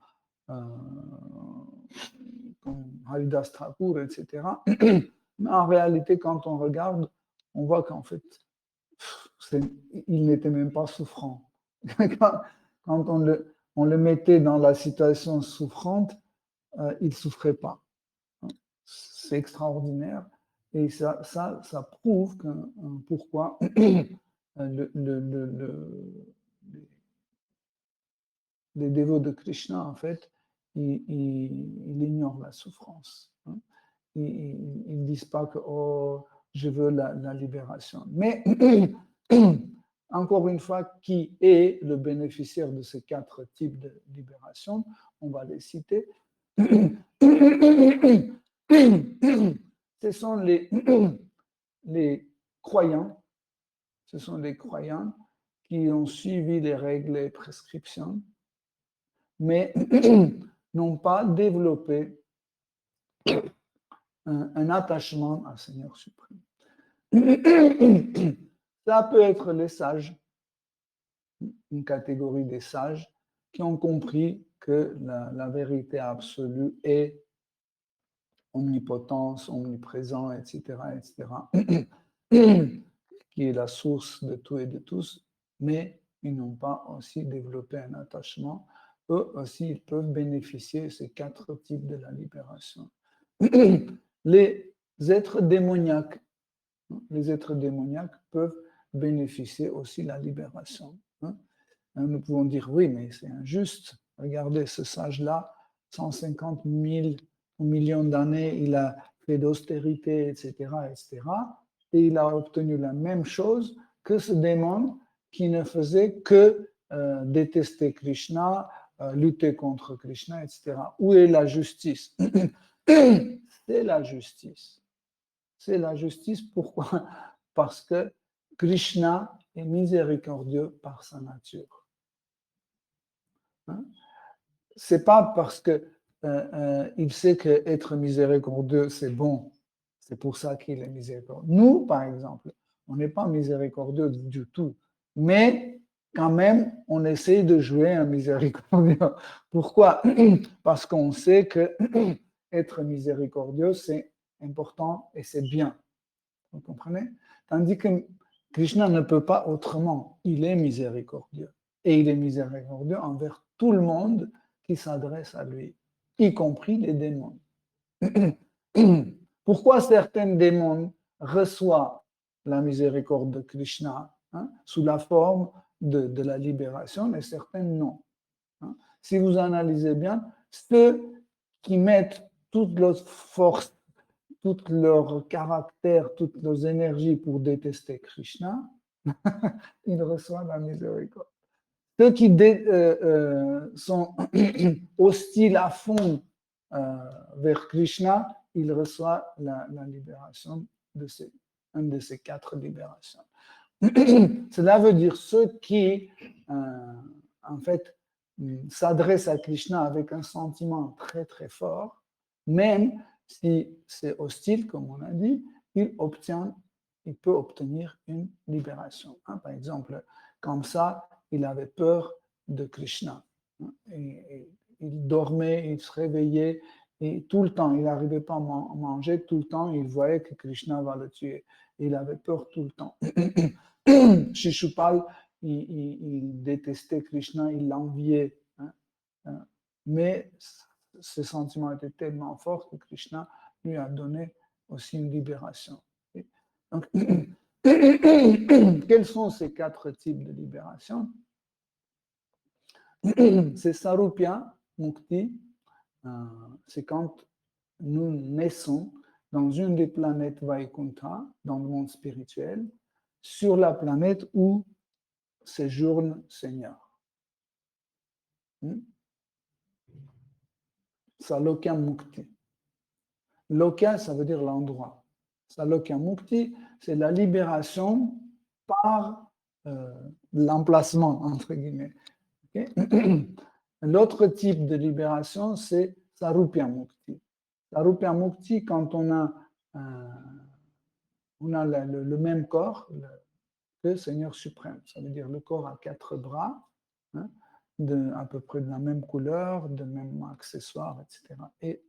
Haridas Thakur, etc. Mais en réalité, quand on regarde, on voit qu'en fait, il n'était même pas souffrant. Quand on le mettait dans la situation souffrante, il ne souffrait pas. C'est extraordinaire. Et ça prouve pourquoi les dévots de Krishna, en fait, ils ignorent la souffrance. Ils ne disent pas que oh, je veux la libération. Mais, encore une fois, qui est le bénéficiaire de ces 4 types de libération? On va les citer. Ce sont les croyants. Ce sont les croyants qui ont suivi les règles et prescriptions, mais n'ont pas développé un attachement à Seigneur suprême. Ça peut être les sages, une catégorie des sages qui ont compris que la vérité absolue est omnipotence, omniprésent, etc., qui est la source de tout et de tous, mais ils n'ont pas aussi développé un attachement. Eux aussi, ils peuvent bénéficier de ces 4 types de la libération. Les êtres démoniaques peuvent bénéficier aussi de la libération. Nous pouvons dire, oui, mais c'est injuste. Regardez, ce sage-là, 150 000 millions d'années, il a fait d'austérité, etc., etc. Et il a obtenu la même chose que ce démon qui ne faisait que détester Krishna, lutter contre Krishna, etc. Où est la justice? C'est la justice. C'est la justice, pourquoi? Parce que Krishna est miséricordieux par sa nature. Hein? C'est pas parce que il sait qu'être miséricordieux, c'est bon. C'est pour ça qu'il est miséricordieux. Nous, par exemple, on n'est pas miséricordieux du tout. Mais quand même, on essaye de jouer un miséricordieux. Pourquoi? Parce qu'on sait que être miséricordieux, c'est important et c'est bien. Vous comprenez? Tandis que Krishna ne peut pas autrement. Il est miséricordieux. Et il est miséricordieux envers tout le monde qui s'adresse à lui, y compris les démons. Pourquoi certains démons reçoivent la miséricorde de Krishna sous la forme de la libération et certains non? Si vous analysez bien, ceux qui mettent toute leur force, tout leur caractère, toutes leurs énergies pour détester Krishna, ils reçoivent la miséricorde. Ceux qui sont hostiles à fond vers Krishna, ils reçoivent la libération de une de ces 4 libérations. Cela veut dire ceux qui, en fait, s'adressent à Krishna avec un sentiment très très fort, même si c'est hostile, comme on a dit, il peut obtenir une libération. Par exemple, comme ça, il avait peur de Krishna. Et il dormait, il se réveillait, et tout le temps, il n'arrivait pas à manger, tout le temps, il voyait que Krishna va le tuer. Il avait peur tout le temps. Shishupal, il détestait Krishna, il l'enviait. Mais ce sentiment était tellement fort que Krishna lui a donné aussi une libération. Donc, quels sont ces 4 types de libération? C'est Sarupya Mukti, c'est quand nous naissons dans une des planètes Vaikuntha, dans le monde spirituel, sur la planète où séjourne Seigneur. Salokya Mukti. Lokya, ça veut dire l'endroit. Salokya Mukti, c'est la libération par l'emplacement, entre guillemets. Okay? L'autre type de libération, c'est Sarupya Mukti. Sarupya Mukti, quand on a le même corps que le Seigneur suprême. Ça veut dire le corps a 4 bras, à peu près de la même couleur, de même accessoires, etc. Et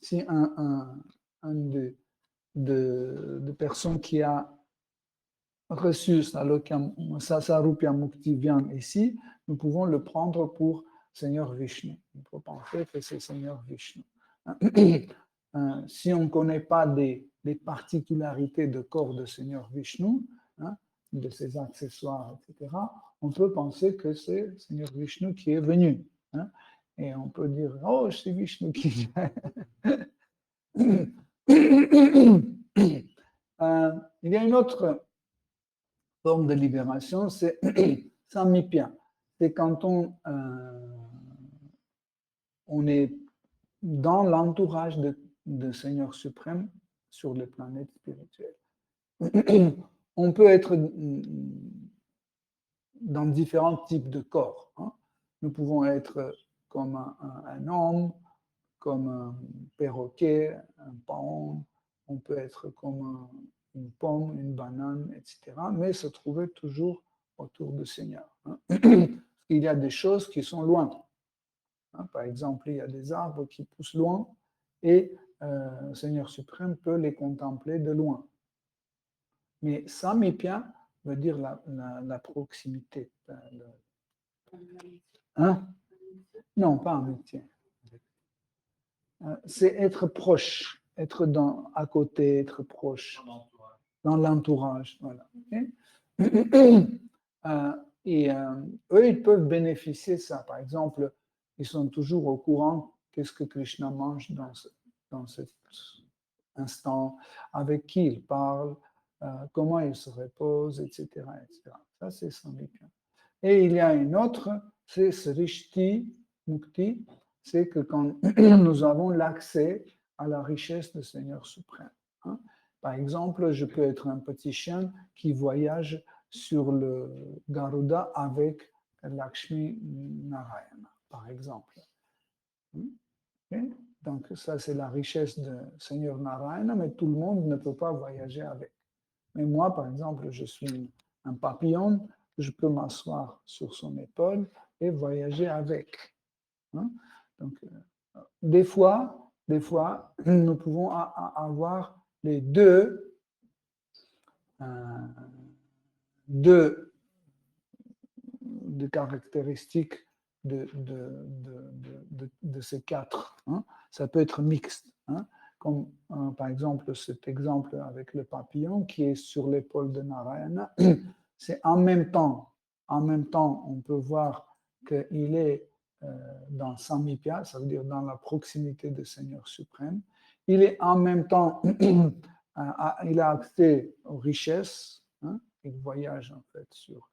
si un de personnes qui a reçu Sarupya Mukti vient ici, nous pouvons le prendre pour Seigneur Vishnu. Il faut penser que c'est Seigneur Vishnu. Si on ne connaît pas les particularités de corps de Seigneur Vishnu, de ses accessoires, etc., on peut penser que c'est Seigneur Vishnu qui est venu. Et on peut dire, oh, c'est Vishnu qui vient. Il y a une autre forme de libération, c'est Samipya. C'est quand on est dans l'entourage de Seigneur suprême sur les planètes spirituelles. On peut être dans différents types de corps. Nous pouvons être comme un homme, comme un perroquet, un paon, on peut être comme une pomme, une banane, etc., mais se trouver toujours autour du Seigneur. Il y a des choses qui sont loin. Par exemple, il y a des arbres qui poussent loin et le Seigneur suprême peut les contempler de loin. Mais Samipya veut dire la proximité. Non, pas amitié. C'est être proche, être à côté, être proche, dans l'entourage. Voilà. Okay? Et eux, ils peuvent bénéficier de ça. Par exemple, ils sont toujours au courant qu'est-ce que Krishna mange dans cet instant, avec qui il parle, comment il se repose, etc. etc. Ça, c'est Samipya. Et il y a une autre, c'est Srishti Mukti, c'est que quand nous avons l'accès à la richesse du Seigneur suprême. Hein. Par exemple, je peux être un petit chien qui voyage sur le Garuda avec Lakshmi Narayana, par exemple. Okay? Donc, ça, c'est la richesse du Seigneur Narayana, mais tout le monde ne peut pas voyager avec. Mais moi, par exemple, je suis un papillon, je peux m'asseoir sur son épaule et voyager avec. Hein? Donc, des fois, nous pouvons avoir les deux caractéristiques de ces quatre. Hein? Ça peut être mixte. Hein? Comme par exemple cet exemple avec le papillon qui est sur l'épaule de Narayana. C'est en même temps, on peut voir qu'il est dans Samipya, ça veut dire dans la proximité du Seigneur suprême. Il est en même temps, il a accès aux richesses, hein? Il voyage en fait sur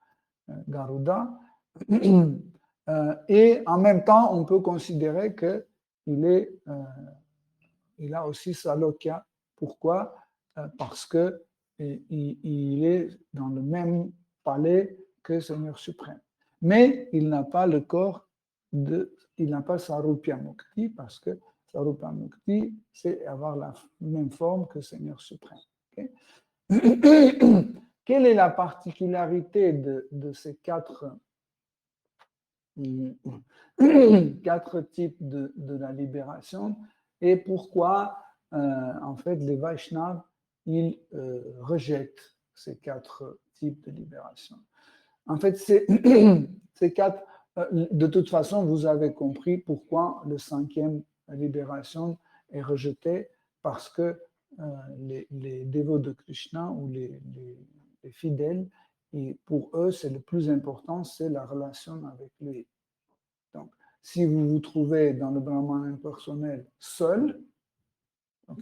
Garuda, et en même temps, on peut considérer qu'il a aussi Salokya. Pourquoi? Parce que il est dans le même palais que le Seigneur suprême. Mais il n'a pas le corps il n'a pas Sarupya Mukti, parce que Sarupya Mukti, c'est avoir la même forme que le Seigneur suprême. Okay? Quelle est la particularité de ces quatre types de la libération et pourquoi, en fait, les Vaishnavas, ils rejettent ces quatre types de libération. En fait, ces quatre, de toute façon, vous avez compris pourquoi le 5e libération est rejeté, parce que les dévots de Krishna ou les fidèles, et pour eux, c'est le plus important, c'est la relation avec lui. Donc, si vous vous trouvez dans le Brahman impersonnel seul, donc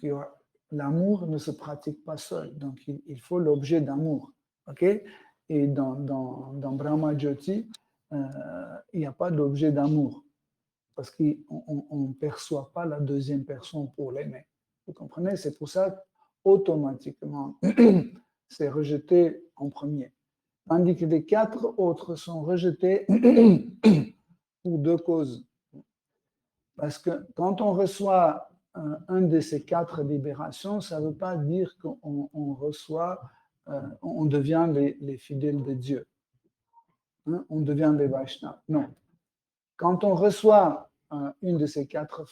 l'amour ne se pratique pas seul. Donc, il faut l'objet d'amour. Okay? Et dans Brahma Jyoti, il n'y a pas d'objet d'amour, parce qu'on ne perçoit pas la deuxième personne pour l'aimer. Vous comprenez? C'est pour ça qu'automatiquement, c'est rejeté en premier. Tandis que les quatre autres sont rejetés pour deux causes. Parce que quand on reçoit un de ces quatre libérations, ça ne veut pas dire qu'on reçoit, on devient les fidèles de Dieu. Hein? On devient des Vaishnavas. Non. Quand on reçoit une de ces quatre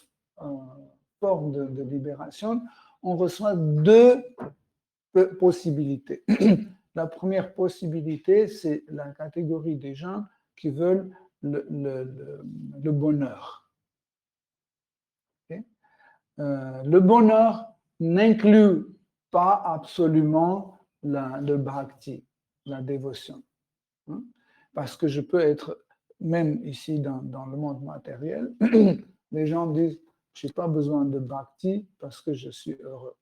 formes de libération, on reçoit deux possibilités. La première possibilité, c'est la catégorie des gens qui veulent le bonheur. Okay? Le bonheur n'inclut pas absolument le bhakti, la dévotion. Hein? Parce que je peux être, même ici dans le monde matériel, les gens disent, je n'ai pas besoin de bhakti parce que je suis heureux.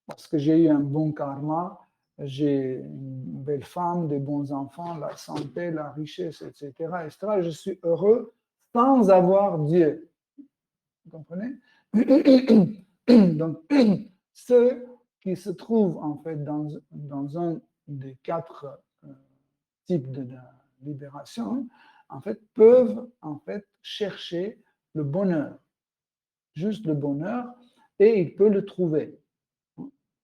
Parce que j'ai eu un bon karma, j'ai une belle femme, des bons enfants, la santé, la richesse, etc., etc. Je suis heureux sans avoir Dieu. Vous comprenez? Donc, ceux qui se trouvent en fait dans un des quatre types de libération, en fait, peuvent en fait chercher le bonheur, juste le bonheur, et ils peuvent le trouver.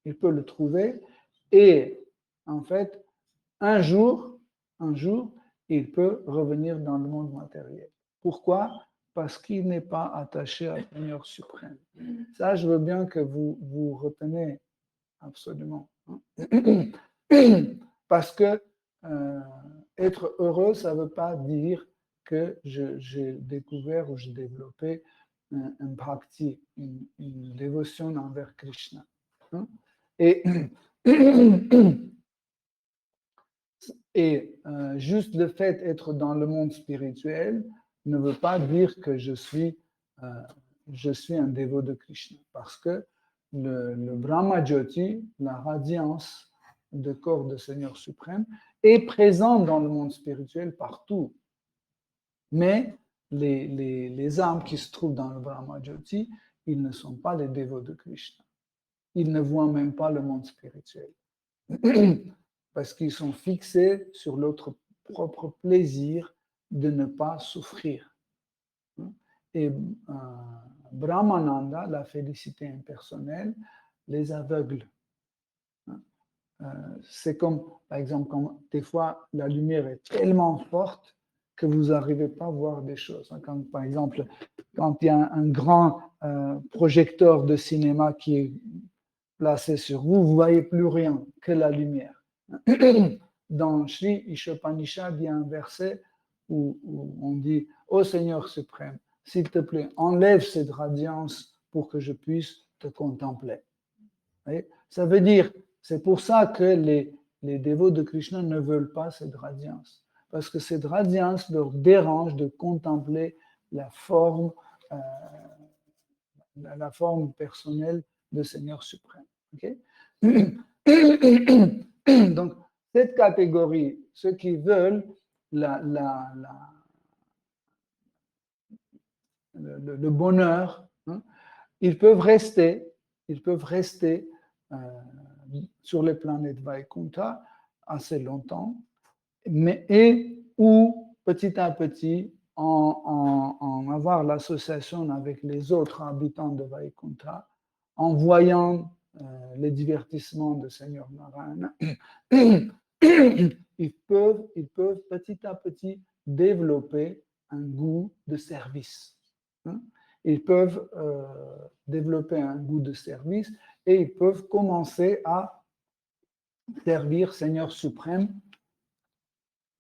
Il peut le trouver et en fait, un jour, il peut revenir dans le monde matériel. Pourquoi? Parce qu'il n'est pas attaché au Seigneur suprême. Ça, je veux bien que vous retenez absolument. Parce que être heureux, ça ne veut pas dire que j'ai découvert ou j'ai développé un bhakti, une dévotion envers Krishna. Et juste le fait d'être dans le monde spirituel ne veut pas dire que je suis un dévot de Krishna. Parce que le Brahma Jyoti, la radiance de corps de Seigneur suprême, est présente dans le monde spirituel partout. Mais les âmes qui se trouvent dans le Brahma Jyoti, ils ne sont pas les dévots de Krishna. Ils ne voient même pas le monde spirituel. Parce qu'ils sont fixés sur leur propre plaisir de ne pas souffrir. Et Brahmananda, la félicité impersonnelle, les aveugle. C'est comme, par exemple, quand des fois la lumière est tellement forte que vous n'arrivez pas à voir des choses. Quand, par exemple, quand il y a un grand projecteur de cinéma qui est placé sur vous, vous ne voyez plus rien que la lumière. Dans Sri Ishopanishad, il y a un verset où on dit « Ô Seigneur suprême, s'il te plaît, enlève cette radiance pour que je puisse te contempler. » Ça veut dire, c'est pour ça que les dévots de Krishna ne veulent pas cette radiance. Parce que cette radiance leur dérange de contempler la forme personnelle de Seigneur suprême. Okay? Donc, cette catégorie, ceux qui veulent le bonheur, hein, ils peuvent rester sur les planètes Vaikuntha assez longtemps, ou petit à petit en avoir l'association avec les autres habitants de Vaikuntha, en voyant les divertissements de Seigneur Narayana, ils peuvent petit à petit développer un goût de service. Ils peuvent développer un goût de service et ils peuvent commencer à servir Seigneur suprême.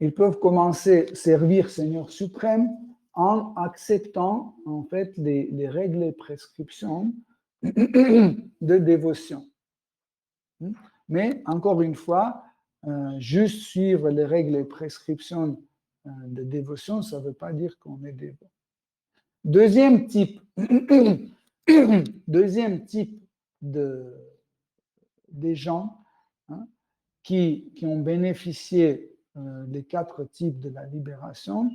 Ils peuvent commencer à servir Seigneur suprême en acceptant en fait les règles et prescriptions de dévotion. Mais encore une fois, juste suivre les règles et prescriptions de dévotion, ça ne veut pas dire qu'on est dévot. Deuxième type des gens qui ont bénéficié des 4 types de la libération,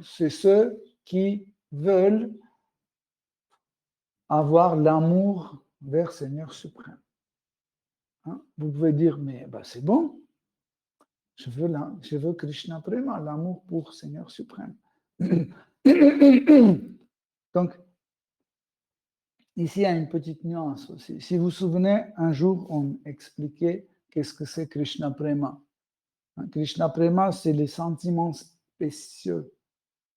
c'est ceux qui veulent avoir l'amour vers Seigneur suprême. Vous pouvez dire, mais c'est bon, je veux Krishna Prema, l'amour pour Seigneur suprême. Donc, ici, il y a une petite nuance aussi. Si vous vous souvenez, un jour, on expliquait qu'est-ce que c'est Krishna Prema. Krishna Prema, c'est les sentiments spéciaux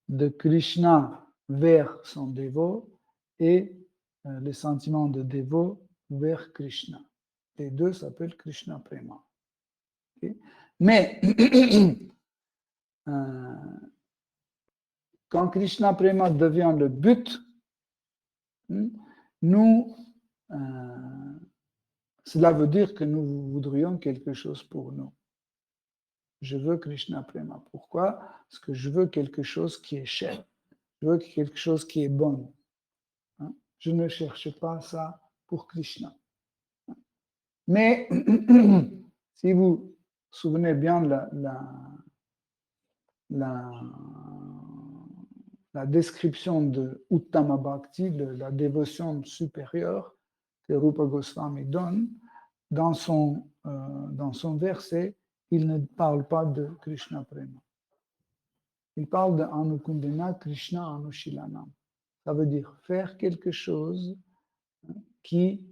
de Krishna vers son dévot et les sentiments de dévot vers Krishna. Les deux s'appellent Krishna Prema. Okay? Mais quand Krishna Prema devient le but, cela veut dire que nous voudrions quelque chose pour nous. Je veux Krishna Prema. Pourquoi? Parce que je veux quelque chose qui est cher. Je veux quelque chose qui est bon. Je ne cherche pas ça pour Krishna. Mais si vous vous souvenez bien la description de Uttama Bhakti, de la dévotion supérieure que Rupa Goswami donne, dans son verset, il ne parle pas de Krishna Prema. Il parle de Anukundena Krishna Anushilanam. Ça veut dire faire quelque chose qui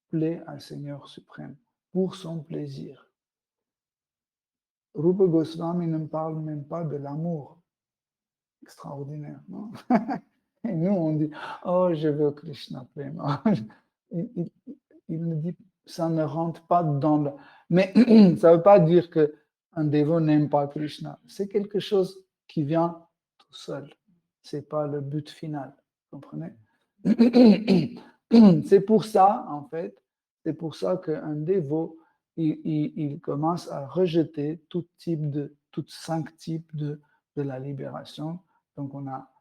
plaît à Seigneur suprême, pour son plaisir. Rupa Goswami ne parle même pas de l'amour. Extraordinaire, non? Et nous, on dit, oh, je veux Krishna Prema. Il ne dit, ça ne rentre pas dans le... Mais ça ne veut pas dire qu'un dévot n'aime pas Krishna. C'est quelque chose qui vient tout seul. Ce n'est pas le but final. Vous comprenez? C'est pour ça, en fait, c'est pour ça qu'un dévot, il commence à rejeter tous 5 types de de la libération. Donc, on a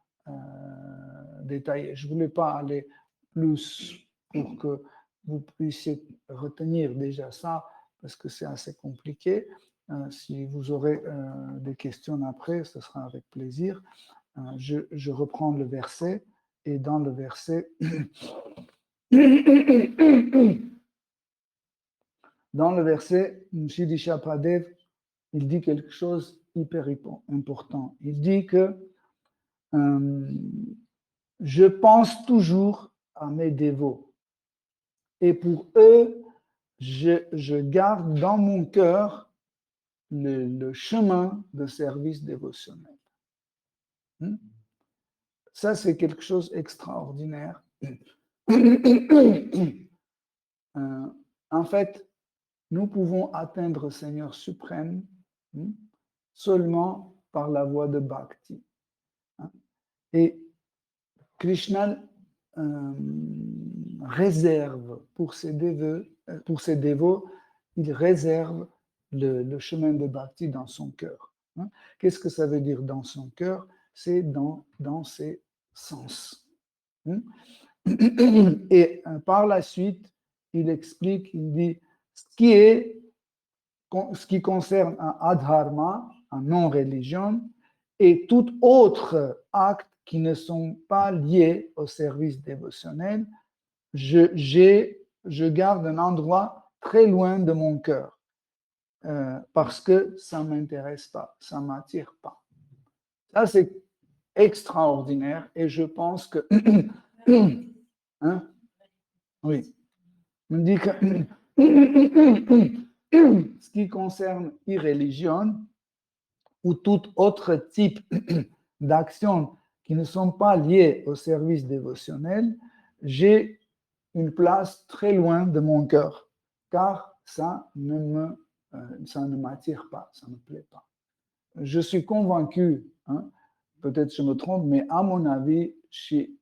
détaillé. Je ne voulais pas aller plus pour que vous puissiez retenir déjà ça, parce que c'est assez compliqué. Si vous aurez des questions après, ce sera avec plaisir. Je reprends le verset, et dans le verset, Mshidi Shapadev, il dit quelque chose hyper important. Il dit que je pense toujours à mes dévots, et pour eux, je garde dans mon cœur le chemin de service dévotionnel. Ça, c'est quelque chose d'extraordinaire. En fait, nous pouvons atteindre le Seigneur suprême seulement par la voie de Bhakti. Et Krishna réserve pour ses dévots, il réserve le chemin de Bhakti dans son cœur. Qu'est-ce que ça veut dire dans son cœur? C'est dans ses sens. Et par la suite, il explique, il dit, ce qui concerne un adharma, un non-religion, et tout autre acte qui ne sont pas liés au service dévotionnel, je garde un endroit très loin de mon cœur, parce que ça ne m'intéresse pas, ça ne m'attire pas. Ça, c'est extraordinaire, et je pense que... Oui. On dit que ce qui concerne irréligion ou tout autre type d'action qui ne sont pas liées au service dévotionnel, j'ai une place très loin de mon cœur, car ça ne m'attire pas, ça ne me plaît pas. Je suis convaincu, peut-être je me trompe, mais à mon avis, chez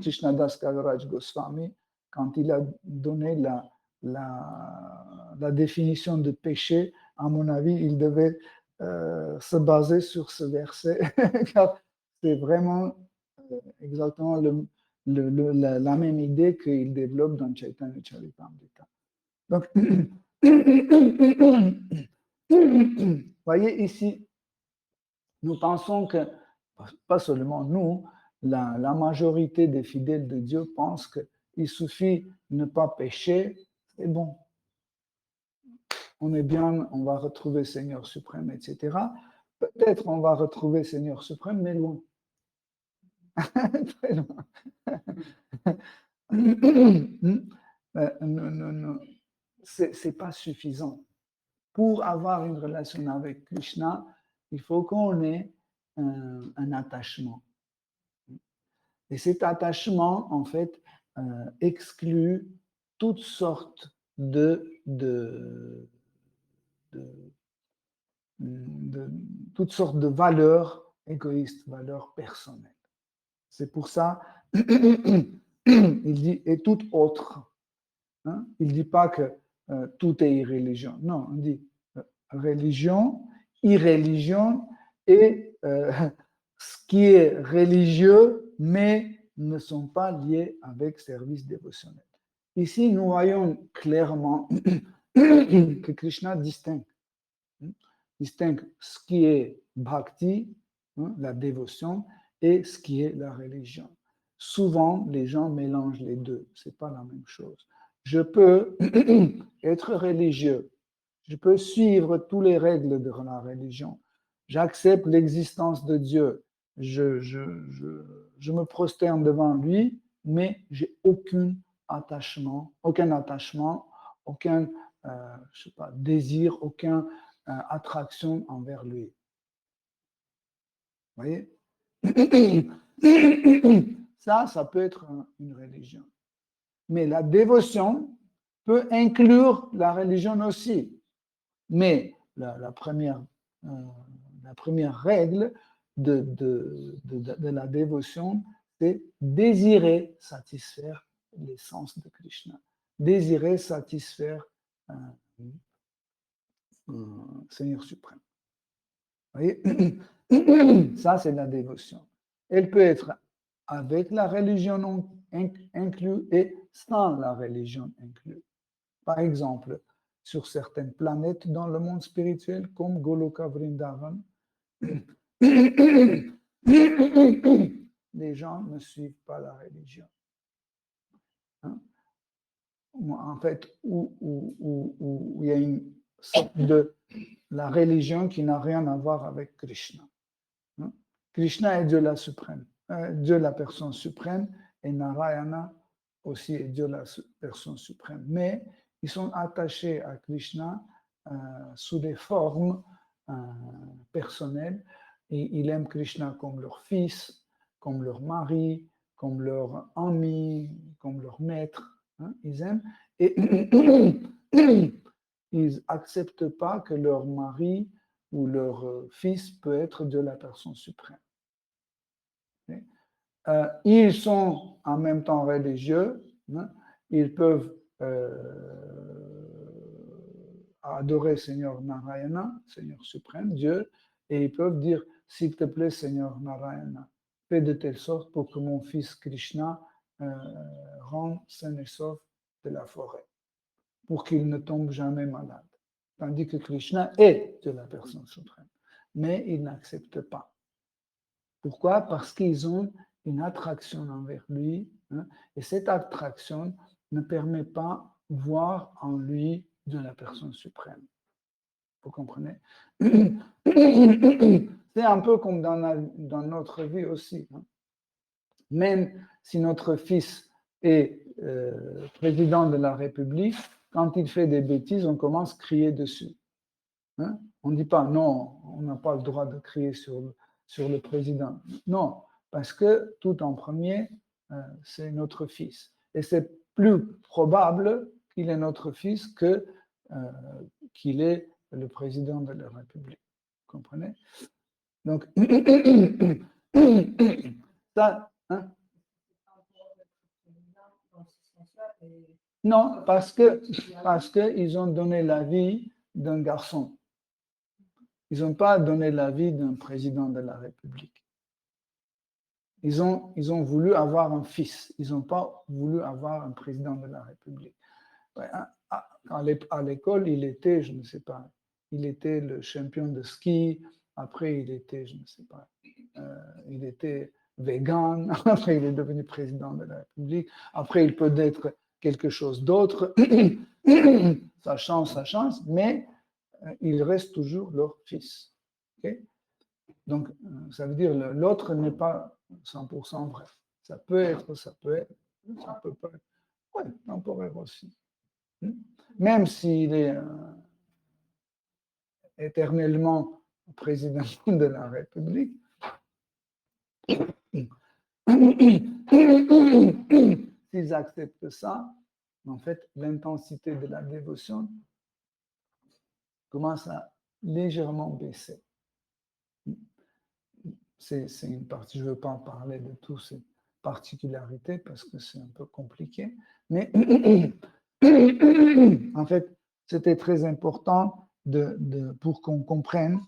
Krishnadas Kaviraj Goswami, quand il a donné la définition de péché, à mon avis, il devait se baser sur ce verset, car c'est vraiment exactement la même idée qu'il développe dans Chaitanya Charitamrita. Donc, voyez ici, nous pensons que, pas seulement nous, la majorité des fidèles de Dieu pensent qu'il suffit de ne pas pécher, c'est bon. On est bien, on va retrouver Seigneur suprême, etc. Peut-être on va retrouver Seigneur suprême, mais loin. Très loin. Non. C'est pas suffisant. Pour avoir une relation avec Krishna, il faut qu'on ait un attachement. Et cet attachement, en fait, exclut toutes sortes toutes sortes de valeurs égoïstes, valeurs personnelles. C'est pour ça, il dit, et tout autre. Il ne dit pas que tout est irréligion. Non, on dit religion, irréligion et ce qui est religieux, mais ne sont pas liés avec service dévotionnel. Ici, nous voyons clairement que Krishna distingue ce qui est bhakti, la dévotion, et ce qui est la religion. Souvent, les gens mélangent les deux. Ce n'est pas la même chose. Je peux être religieux. Je peux suivre toutes les règles de la religion. J'accepte l'existence de Dieu. Je me prosterne devant lui, mais j'ai aucun attachement, aucun désir, aucune attraction envers lui. Vous voyez? Ça peut être une religion. Mais la dévotion peut inclure la religion aussi. Mais la première règle de la dévotion, c'est désirer satisfaire l'essence de Krishna, désirer satisfaire Seigneur suprême. Voyez. Ça, c'est la dévotion. Elle peut être avec la religion inclue et sans la religion inclue. Par exemple, sur certaines planètes dans le monde spirituel, comme Goloka Vrindavan, les gens ne suivent pas la religion. Hein? En fait, où il y a une sorte de la religion qui n'a rien à voir avec Krishna. Hein? Krishna est Dieu la suprême, Dieu la personne suprême, et Narayana aussi est Dieu la personne suprême. Mais ils sont attachés à Krishna sous des formes personnelles, et ils aiment Krishna comme leur fils, comme leur mari, comme leur ami, comme leur maître. Hein, ils aiment. Et ils n'acceptent pas que leur mari ou leur fils peut être de la personne suprême. Ils sont en même temps religieux. Hein, ils peuvent adorer Seigneur Narayana, Seigneur suprême, Dieu, et ils peuvent dire, s'il te plaît, Seigneur Narayana, fais de telle sorte pour que mon fils Krishna rentre sain et sauf de la forêt, pour qu'il ne tombe jamais malade. Tandis que Krishna est de la personne suprême. Mais ils n'acceptent pas. Pourquoi? Parce qu'ils ont une attraction envers lui, hein, et cette attraction ne permet pas de voir en lui de la personne suprême. Vous comprenez? C'est un peu comme dans notre vie aussi. Hein. Même si notre fils est président de la République, quand il fait des bêtises, on commence à crier dessus. Hein? On ne dit pas non, on n'a pas le droit de crier sur le président. Non, parce que tout en premier, c'est notre fils. Et c'est plus probable qu'il est notre fils que qu'il est le président de la République. Vous comprenez? Donc, ça, hein? Non, parce qu'ils ont donné la vie d'un garçon. Ils n'ont pas donné la vie d'un président de la République. Ils ont voulu avoir un fils. Ils n'ont pas voulu avoir un président de la République. Ouais, à l'école, il était, je ne sais pas, il était le champion de ski. Après, il était, je ne sais pas, il était vegan. Après, il est devenu président de la République. Après, il peut être quelque chose d'autre. Ça change, mais il reste toujours leur fils. Okay? Donc, ça veut dire l'autre n'est pas 100% vrai. Ça peut être, ça peut pas être. Oui, temporaire aussi. Même s'il est éternellement président de la République, s'ils acceptent ça, en fait, l'intensité de la dévotion commence à légèrement baisser. C'est une partie, je ne veux pas en parler de toutes ces particularités parce que c'est un peu compliqué, mais en fait, c'était très important pour qu'on comprenne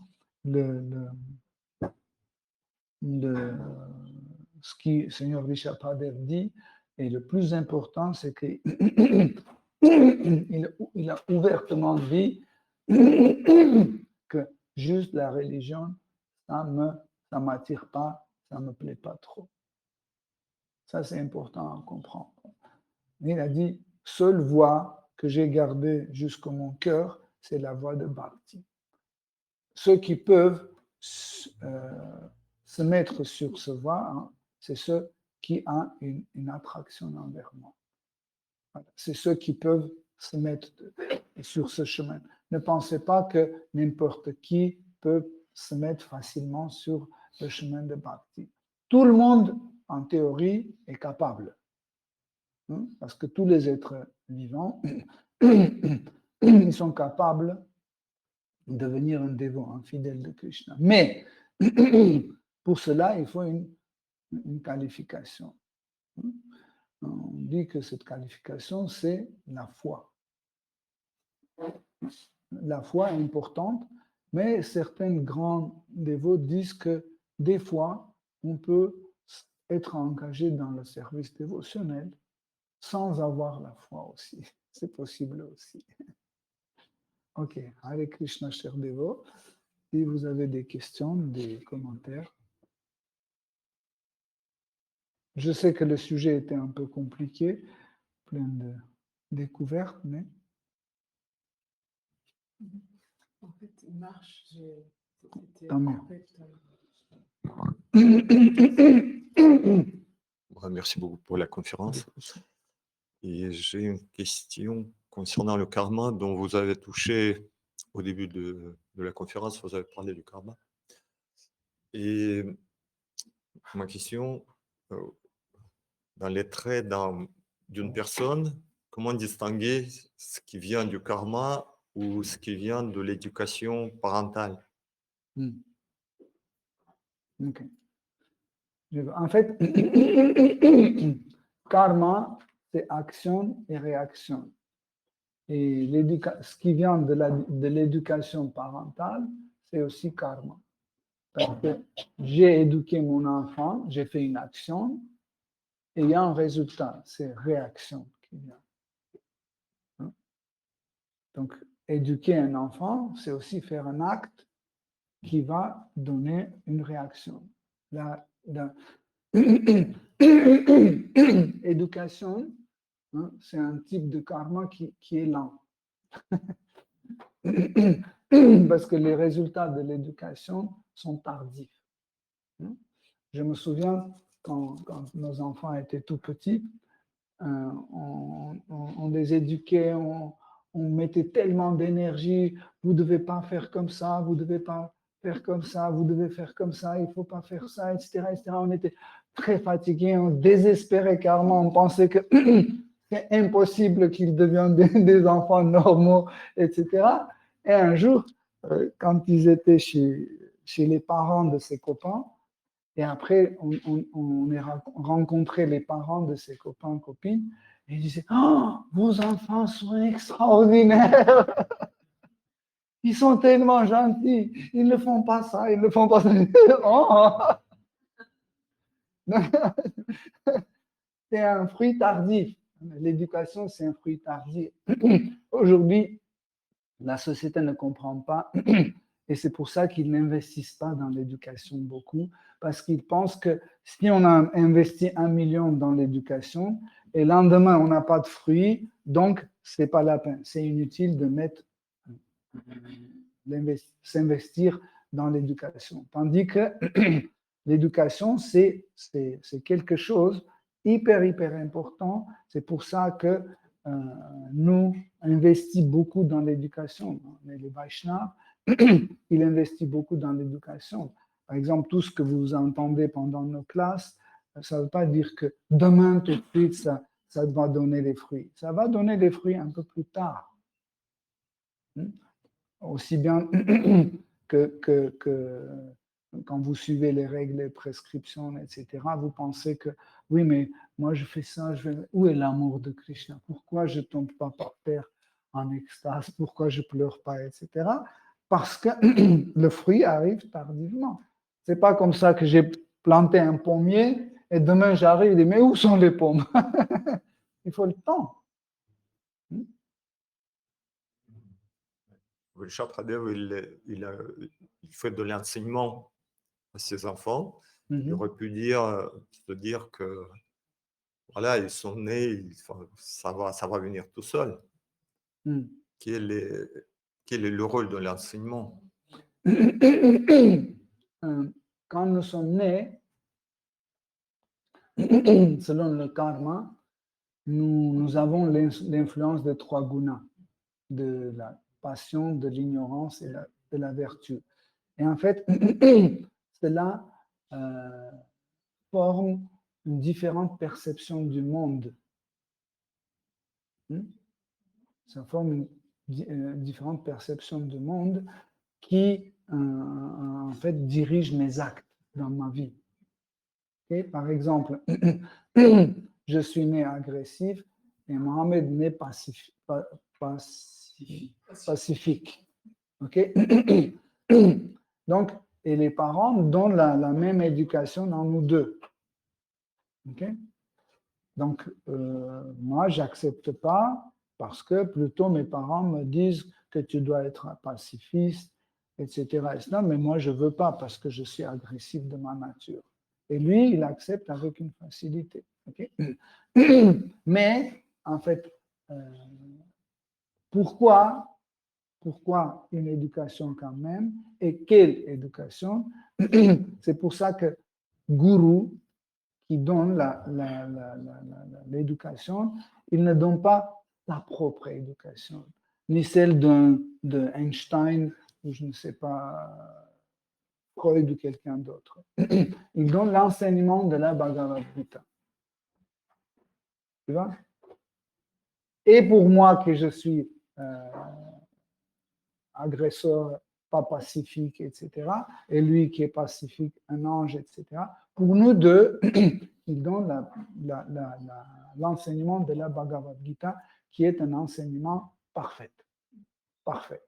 ce qui Seigneur Rishabhadev dit, et le plus important, c'est qu'il il a ouvertement dit que juste la religion, ça ne m'attire pas, ça ne me plaît pas trop. Ça, c'est important à comprendre. Il a dit, seule voie que j'ai gardée jusqu'au mon cœur, c'est la voie de Bhakti. Ceux qui peuvent se mettre sur ce voie, hein, c'est ceux qui ont une attraction envers moi. Voilà. C'est ceux qui peuvent se mettre sur ce chemin. Ne pensez pas que n'importe qui peut se mettre facilement sur le chemin de Bhakti. Tout le monde, en théorie, est capable. Hein, parce que tous les êtres vivants, ils sont capables de devenir un dévot, un fidèle de Krishna. Mais pour cela, il faut une qualification. On dit que cette qualification, c'est la foi. La foi est importante, Mais certains grands dévots disent que des fois, on peut être engagé dans le service dévotionnel sans avoir la foi aussi. C'est possible aussi. Ok, Hare Krishna, cher dévot. Si vous avez des questions, des commentaires. Je sais que le sujet était un peu compliqué, plein de découvertes, mais... En fait, il marche. Tant mieux. Merci beaucoup pour la conférence. Et j'ai une question concernant le karma dont vous avez touché au début de la conférence. Vous avez parlé du karma. Et ma question, dans les traits d'une personne, comment distinguer ce qui vient du karma ou ce qui vient de l'éducation parentale? Ok. En fait, karma, c'est action et réaction. Et ce qui vient de l'éducation parentale, c'est aussi karma. Parce que j'ai éduqué mon enfant, j'ai fait une action, et il y a un résultat, c'est réaction qui vient. Hein? Donc, éduquer un enfant, c'est aussi faire un acte qui va donner une réaction. Éducation, hein, c'est un type de karma qui est lent. Parce que les résultats de l'éducation sont tardifs. Je me souviens, quand nos enfants étaient tout petits, on les éduquait, on mettait tellement d'énergie, vous ne devez pas faire comme ça, vous ne devez pas faire comme ça, vous devez faire comme ça, il ne faut pas faire ça, etc., etc. On était très fatigués, on désespérait carrément, on pensait que c'est impossible qu'ils deviennent des enfants normaux, etc. Et un jour, quand ils étaient chez les parents de ses copains, et après, on a rencontré les parents de ses copains, copines, et ils disaient, oh, vos enfants sont extraordinaires. Ils sont tellement gentils. Ils ne font pas ça, ils ne font pas ça. Oh. C'est un fruit tardif. L'éducation, c'est un fruit tardif. Aujourd'hui, la société ne comprend pas. Et c'est pour ça qu'ils n'investissent pas dans l'éducation beaucoup, parce qu'ils pensent que si on a investi 1 million dans l'éducation, et le lendemain, on n'a pas de fruits, donc ce n'est pas la peine. C'est inutile de s'investir dans l'éducation. Tandis que l'éducation, c'est quelque chose hyper important. C'est pour ça que nous investissons beaucoup dans l'éducation. Les Vaishnavas, il investit beaucoup dans l'éducation. Par exemple, tout ce que vous entendez pendant nos classes, ça ne veut pas dire que demain, tout de suite, ça va donner des fruits. Ça va donner des fruits un peu plus tard. Aussi bien que quand vous suivez les règles, les prescriptions, etc., vous pensez que, oui, mais moi je fais ça, où est l'amour de Krishna? Pourquoi je ne tombe pas par terre en extase? Pourquoi je ne pleure pas, etc. Parce que le fruit arrive tardivement. Ce n'est pas comme ça que j'ai planté un pommier et demain j'arrive et dis, mais où sont les pommes? Il faut le temps. Chapradev, il fait de l'enseignement à ses enfants. Il aurait pu se dire que voilà, ils sont nés, ça va venir tout seul. Quel est le rôle de l'enseignement? Quand nous sommes nés, selon le karma, nous avons l'influence des 3 gunas, de la passion, de l'ignorance et de la vertu. Et en fait, cela forme une différente perception du monde. Ça forme une différente perception du monde qui, en fait, dirige mes actes dans ma vie. Okay? Par exemple, je suis né agressif et Mohamed né pacifique. Okay? Donc, et les parents donnent la même éducation dans nous deux. Ok? Donc, moi, j'accepte pas parce que plutôt mes parents me disent que tu dois être un pacifiste, etc. Mais moi, je veux pas parce que je suis agressif de ma nature. Et lui, il accepte avec une facilité. Ok? Mais, en fait, pourquoi une éducation quand même et quelle éducation? C'est pour ça que Guru, qui donne l'éducation, il ne donne pas la propre éducation, ni celle d'Einstein ou je ne sais pas, Freud ou quelqu'un d'autre. Il donne l'enseignement de la Bhagavad Gita. Tu vois? Et pour moi, que je suis agresseur, pas pacifique, etc., et lui qui est pacifique, un ange, etc., pour nous deux, il donne l'enseignement de la Bhagavad Gita, qui est un enseignement parfait. Parfait.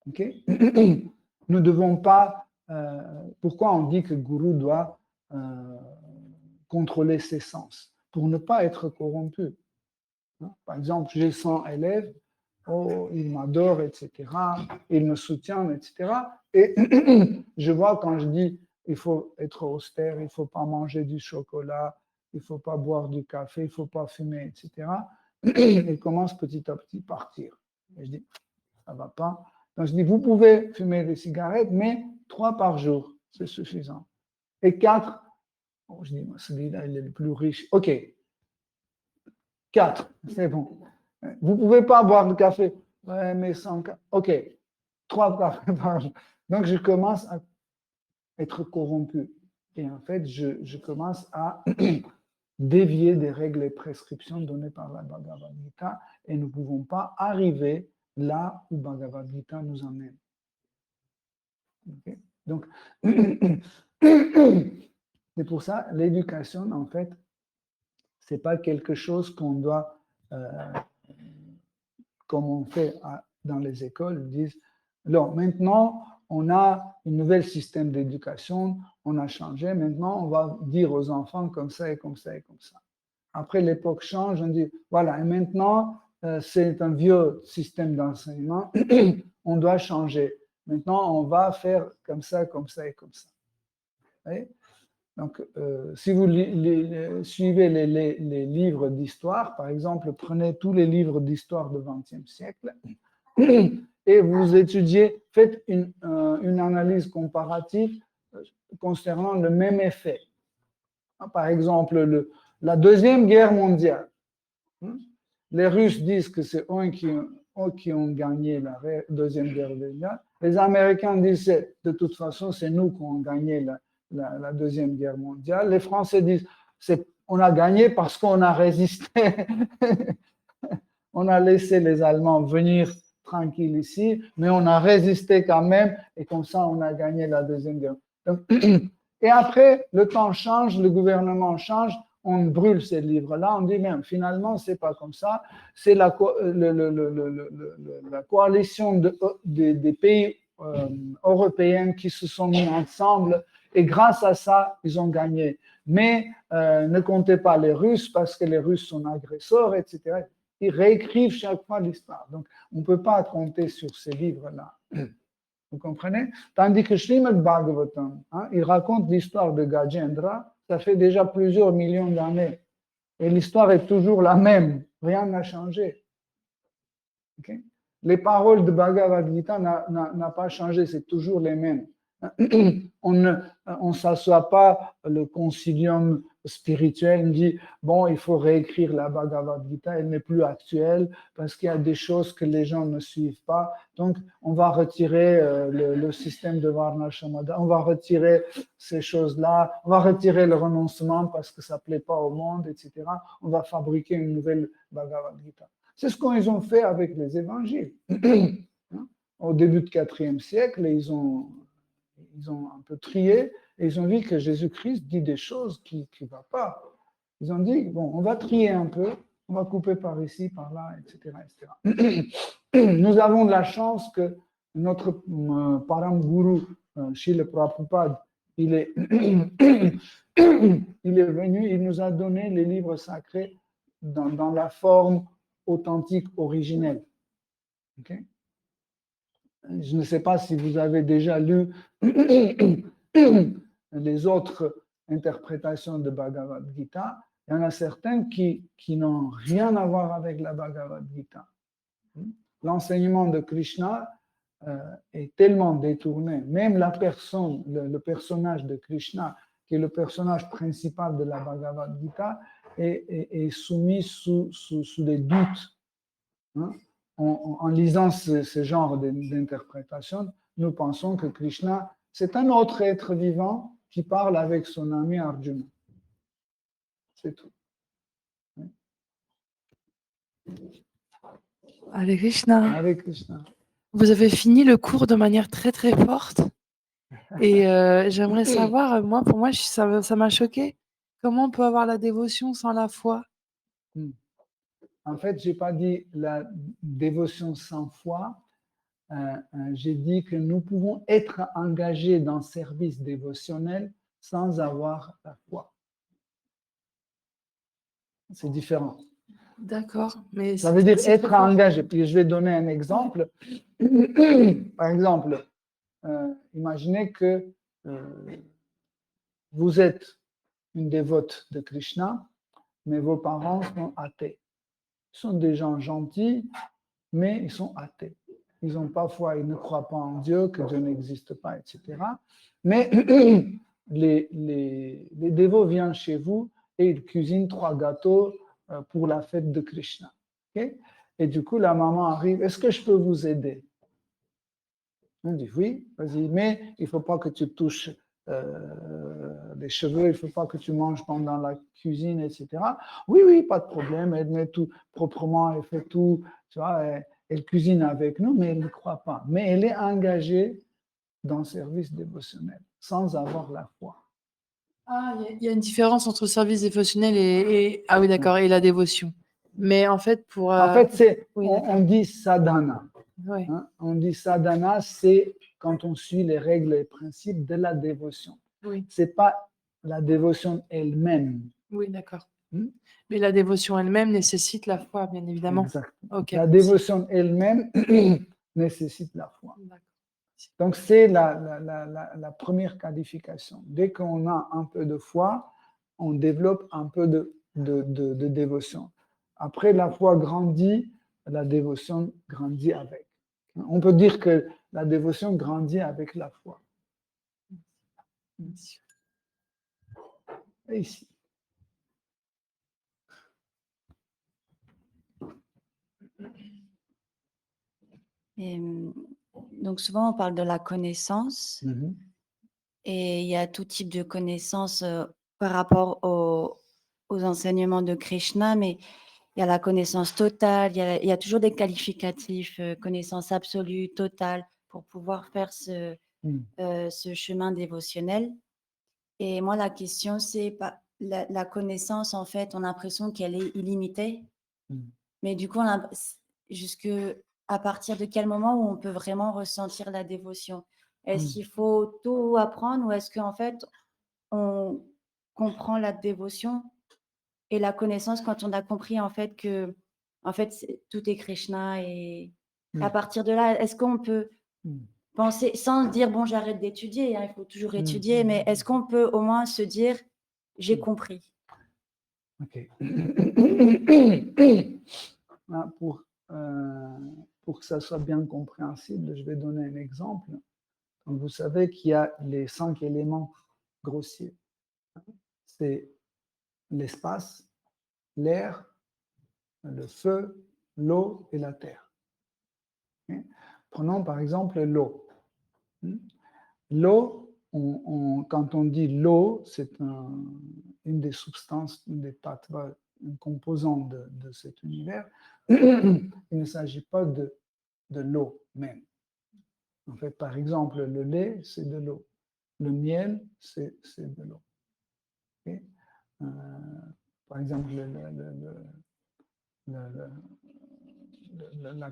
Ok? Nous ne devons pas. Pourquoi on dit que le gourou doit contrôler ses sens? Pour ne pas être corrompu. Par exemple, j'ai 100 élèves, oh, ils m'adorent, etc., ils me soutiennent, etc. Et je vois quand je dis il faut être austère, il ne faut pas manger du chocolat, il ne faut pas boire du café, il ne faut pas fumer, etc. Ils commencent petit à petit à partir. Et je dis, ça ne va pas. Donc je dis, vous pouvez fumer des cigarettes, mais 3 par jour, c'est suffisant. Et 4, oh, je dis, celui-là, il est le plus riche. OK, 4, c'est bon. Vous ne pouvez pas boire de café. Ouais, mais sans café. OK, 3 cafés par jour. Donc, je commence à être corrompu. Et en fait, je commence à dévier des règles et prescriptions données par la Bhagavad Gita et nous ne pouvons pas arriver là où Bhagavad Gita nous emmène. Okay? Donc, c'est pour ça, l'éducation, en fait, ce n'est pas quelque chose qu'on doit, comme on fait dans les écoles, ils disent, alors maintenant, on a un nouvel système d'éducation, on a changé, maintenant on va dire aux enfants comme ça et comme ça et comme ça. Après, l'époque change, on dit, voilà, et maintenant, c'est un vieux système d'enseignement, on doit changer. Maintenant, on va faire comme ça, comme ça et comme ça. Vous voyez? Donc, si vous suivez les livres d'histoire, par exemple, prenez tous les livres d'histoire du XXe siècle et vous étudiez, faites une analyse comparative concernant le même effet. Par exemple, la Deuxième Guerre mondiale. Les Russes disent que c'est eux qui ont gagné la Deuxième Guerre mondiale. Les Américains disent que de toute façon, c'est nous qui avons gagné la Deuxième Guerre mondiale. Les Français disent on a gagné parce qu'on a résisté. On a laissé les Allemands venir tranquilles ici, mais on a résisté quand même et comme ça, on a gagné la Deuxième Guerre. Donc, et après, le temps change, le gouvernement change, on brûle ces livres-là, on dit même finalement, c'est pas comme ça, c'est la coalition des pays européens qui se sont mis ensemble et grâce à ça, ils ont gagné. Mais ne comptez pas les Russes parce que les Russes sont agresseurs, etc. Ils réécrivent chaque fois l'histoire. Donc, on ne peut pas compter sur ces livres-là. Vous comprenez? Tandis que Srimad Bhagavatam, il raconte l'histoire de Gajendra, ça fait déjà plusieurs millions d'années. Et l'histoire est toujours la même. Rien n'a changé. Okay? Les paroles de Bhagavad Gita n'ont pas changé, c'est toujours les mêmes. On ne s'assoit pas, le concilium spirituel dit, bon, il faut réécrire la Bhagavad Gita, elle n'est plus actuelle parce qu'il y a des choses que les gens ne suivent pas. Donc, on va retirer le système de Varnashamada, on va retirer ces choses-là, on va retirer le renoncement parce que ça ne plaît pas au monde, etc. On va fabriquer une nouvelle Bhagavad Gita. C'est ce qu'ils ont fait avec les évangiles. Au début du IVe siècle, ils ont un peu trié et ils ont vu que Jésus-Christ dit des choses qui ne vont pas. Ils ont dit, bon, on va trier un peu, on va couper par ici, par là, etc. etc. Nous avons de la chance que notre Param Guru, Srila Prabhupada, il est, il est venu, il nous a donné les livres sacrés dans la forme authentique, originelle. Ok? Je ne sais pas si vous avez déjà lu les autres interprétations de Bhagavad Gita. Il y en a certains qui n'ont rien à voir avec la Bhagavad Gita. L'enseignement de Krishna est tellement détourné. Même la personne, le personnage de Krishna, qui est le personnage principal de la Bhagavad Gita, est soumis sous des doutes. Hein. En lisant ce genre d'interprétation, nous pensons que Krishna, c'est un autre être vivant qui parle avec son ami Arjuna. C'est tout. Hare Krishna. Hare Krishna. Vous avez fini le cours de manière très très forte. Et j'aimerais savoir, pour moi, ça m'a choqué. Comment on peut avoir la dévotion sans la foi? En fait, je n'ai pas dit la dévotion sans foi. J'ai dit que nous pouvons être engagés dans le service dévotionnel sans avoir la foi. C'est différent. D'accord. Mais Ça veut dire c'est être très fort. engagé. Puis je vais donner un exemple. Par exemple, imaginez que vous êtes une dévote de Krishna, mais vos parents sont athées. Ils sont des gens gentils, mais ils sont athées. Ils n'ont pas foi, ils ne croient pas en Dieu, que Dieu n'existe pas, etc. Mais les dévots viennent chez vous et ils cuisinent 3 gâteaux pour la fête de Krishna. Okay? Et du coup, la maman arrive, est-ce que je peux vous aider? On dit oui, vas-y, mais il ne faut pas que tu touches les cheveux, il ne faut pas que tu manges pendant la cuisine, etc. Oui, oui, pas de problème, elle met tout proprement, elle fait tout, tu vois, elle cuisine avec nous, mais elle ne croit pas. Mais elle est engagée dans le service dévotionnel, sans avoir la foi. Ah, il y a une différence entre le service dévotionnel ah oui, d'accord, et la dévotion. Mais en fait, En fait, oui, on dit sadhana. ouais. Hein? On dit sadhana, c'est quand on suit les règles et principes de la dévotion. Oui, Ce n'est pas la dévotion elle-même. oui, d'accord. Hmm? Mais la dévotion elle-même nécessite la foi, bien évidemment. Exact. Ok. La dévotion elle-même nécessite la foi. D'accord. Donc, c'est la première qualification. Dès qu'on a un peu de foi, on développe un peu de dévotion. Après, la foi grandit, la dévotion grandit avec. On peut dire que la dévotion grandit avec la foi. Et ici. Et, donc souvent, on parle de la connaissance et il y a tout type de connaissances par rapport aux enseignements de Krishna, mais il y a la connaissance totale, il y a toujours des qualificatifs, connaissance absolue, totale, pour pouvoir faire ce chemin dévotionnel. Et moi, la question, c'est la connaissance, en fait, on a l'impression qu'elle est illimitée, mais du coup, jusque à partir de quel moment où on peut vraiment ressentir la dévotion? Est-ce qu'il faut tout apprendre ou est-ce qu'en fait, on comprend la dévotion et la connaissance quand on a compris en fait que en fait, tout est Krishna et à partir de là, est-ce qu'on peut penser, sans dire, bon, j'arrête d'étudier, hein, il faut toujours étudier, mais est-ce qu'on peut au moins se dire, j'ai compris? Ok. Pour que ça soit bien compréhensible, je vais donner un exemple. Donc, vous savez qu'il y a les 5 éléments grossiers. C'est l'espace, l'air, le feu, l'eau et la terre. Okay? Prenons par exemple l'eau. L'eau, quand on dit l'eau, c'est une des substances, une des tattvas, une composante de cet univers. Il ne s'agit pas de l'eau même. En fait, par exemple, le lait, c'est de l'eau. Le miel, c'est de l'eau. Okay? Par exemple, la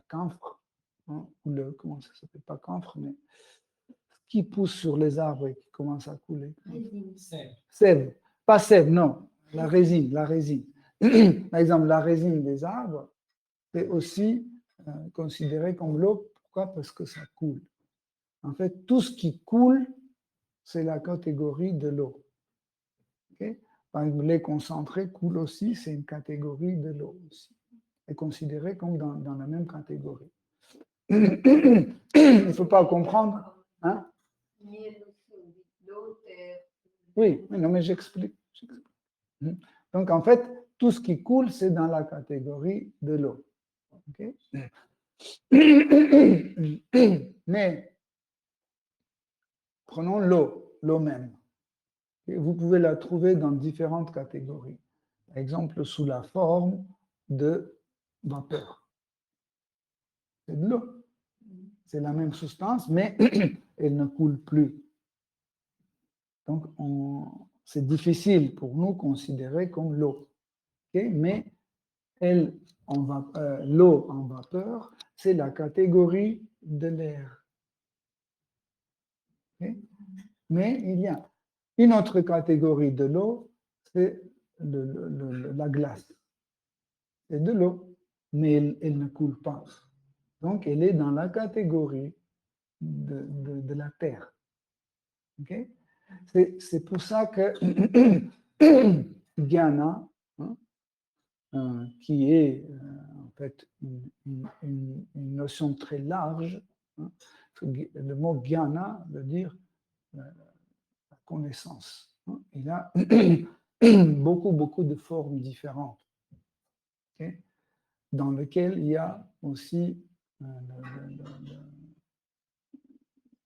camphre, hein, ou le, comment ça s'appelle, pas camphre, mais qui pousse sur les arbres et qui commence à couler. Sève. Pas sève, non. La résine, la résine. Par exemple, la résine des arbres, c'est aussi considéré comme l'eau. Pourquoi? Parce que ça coule. En fait, tout ce qui coule, c'est la catégorie de l'eau. Okay? Par exemple, les concentrés coulent aussi, c'est une catégorie de l'eau aussi. Est considéré comme dans la même catégorie. Il ne faut pas comprendre. Hein? Oui, non, mais j'explique. Donc, en fait, tout ce qui coule, c'est dans la catégorie de l'eau. Okay? Mais, prenons l'eau même. Et vous pouvez la trouver dans différentes catégories. Par exemple, sous la forme de vapeur. C'est de l'eau. C'est la même substance, mais elle ne coule plus. Donc, c'est difficile pour nous de considérer comme l'eau. Okay? Mais l'eau en vapeur, c'est la catégorie de l'air. Okay? Mais il y a une autre catégorie de l'eau, c'est la glace. C'est de l'eau, mais elle ne coule pas. Donc, elle est dans la catégorie de la terre. Okay? C'est pour ça que Jnana, hein, qui est en fait une notion très large, hein, le mot Jnana veut dire la connaissance. Hein, il a beaucoup de formes différentes, okay, dans lesquelles il y a aussi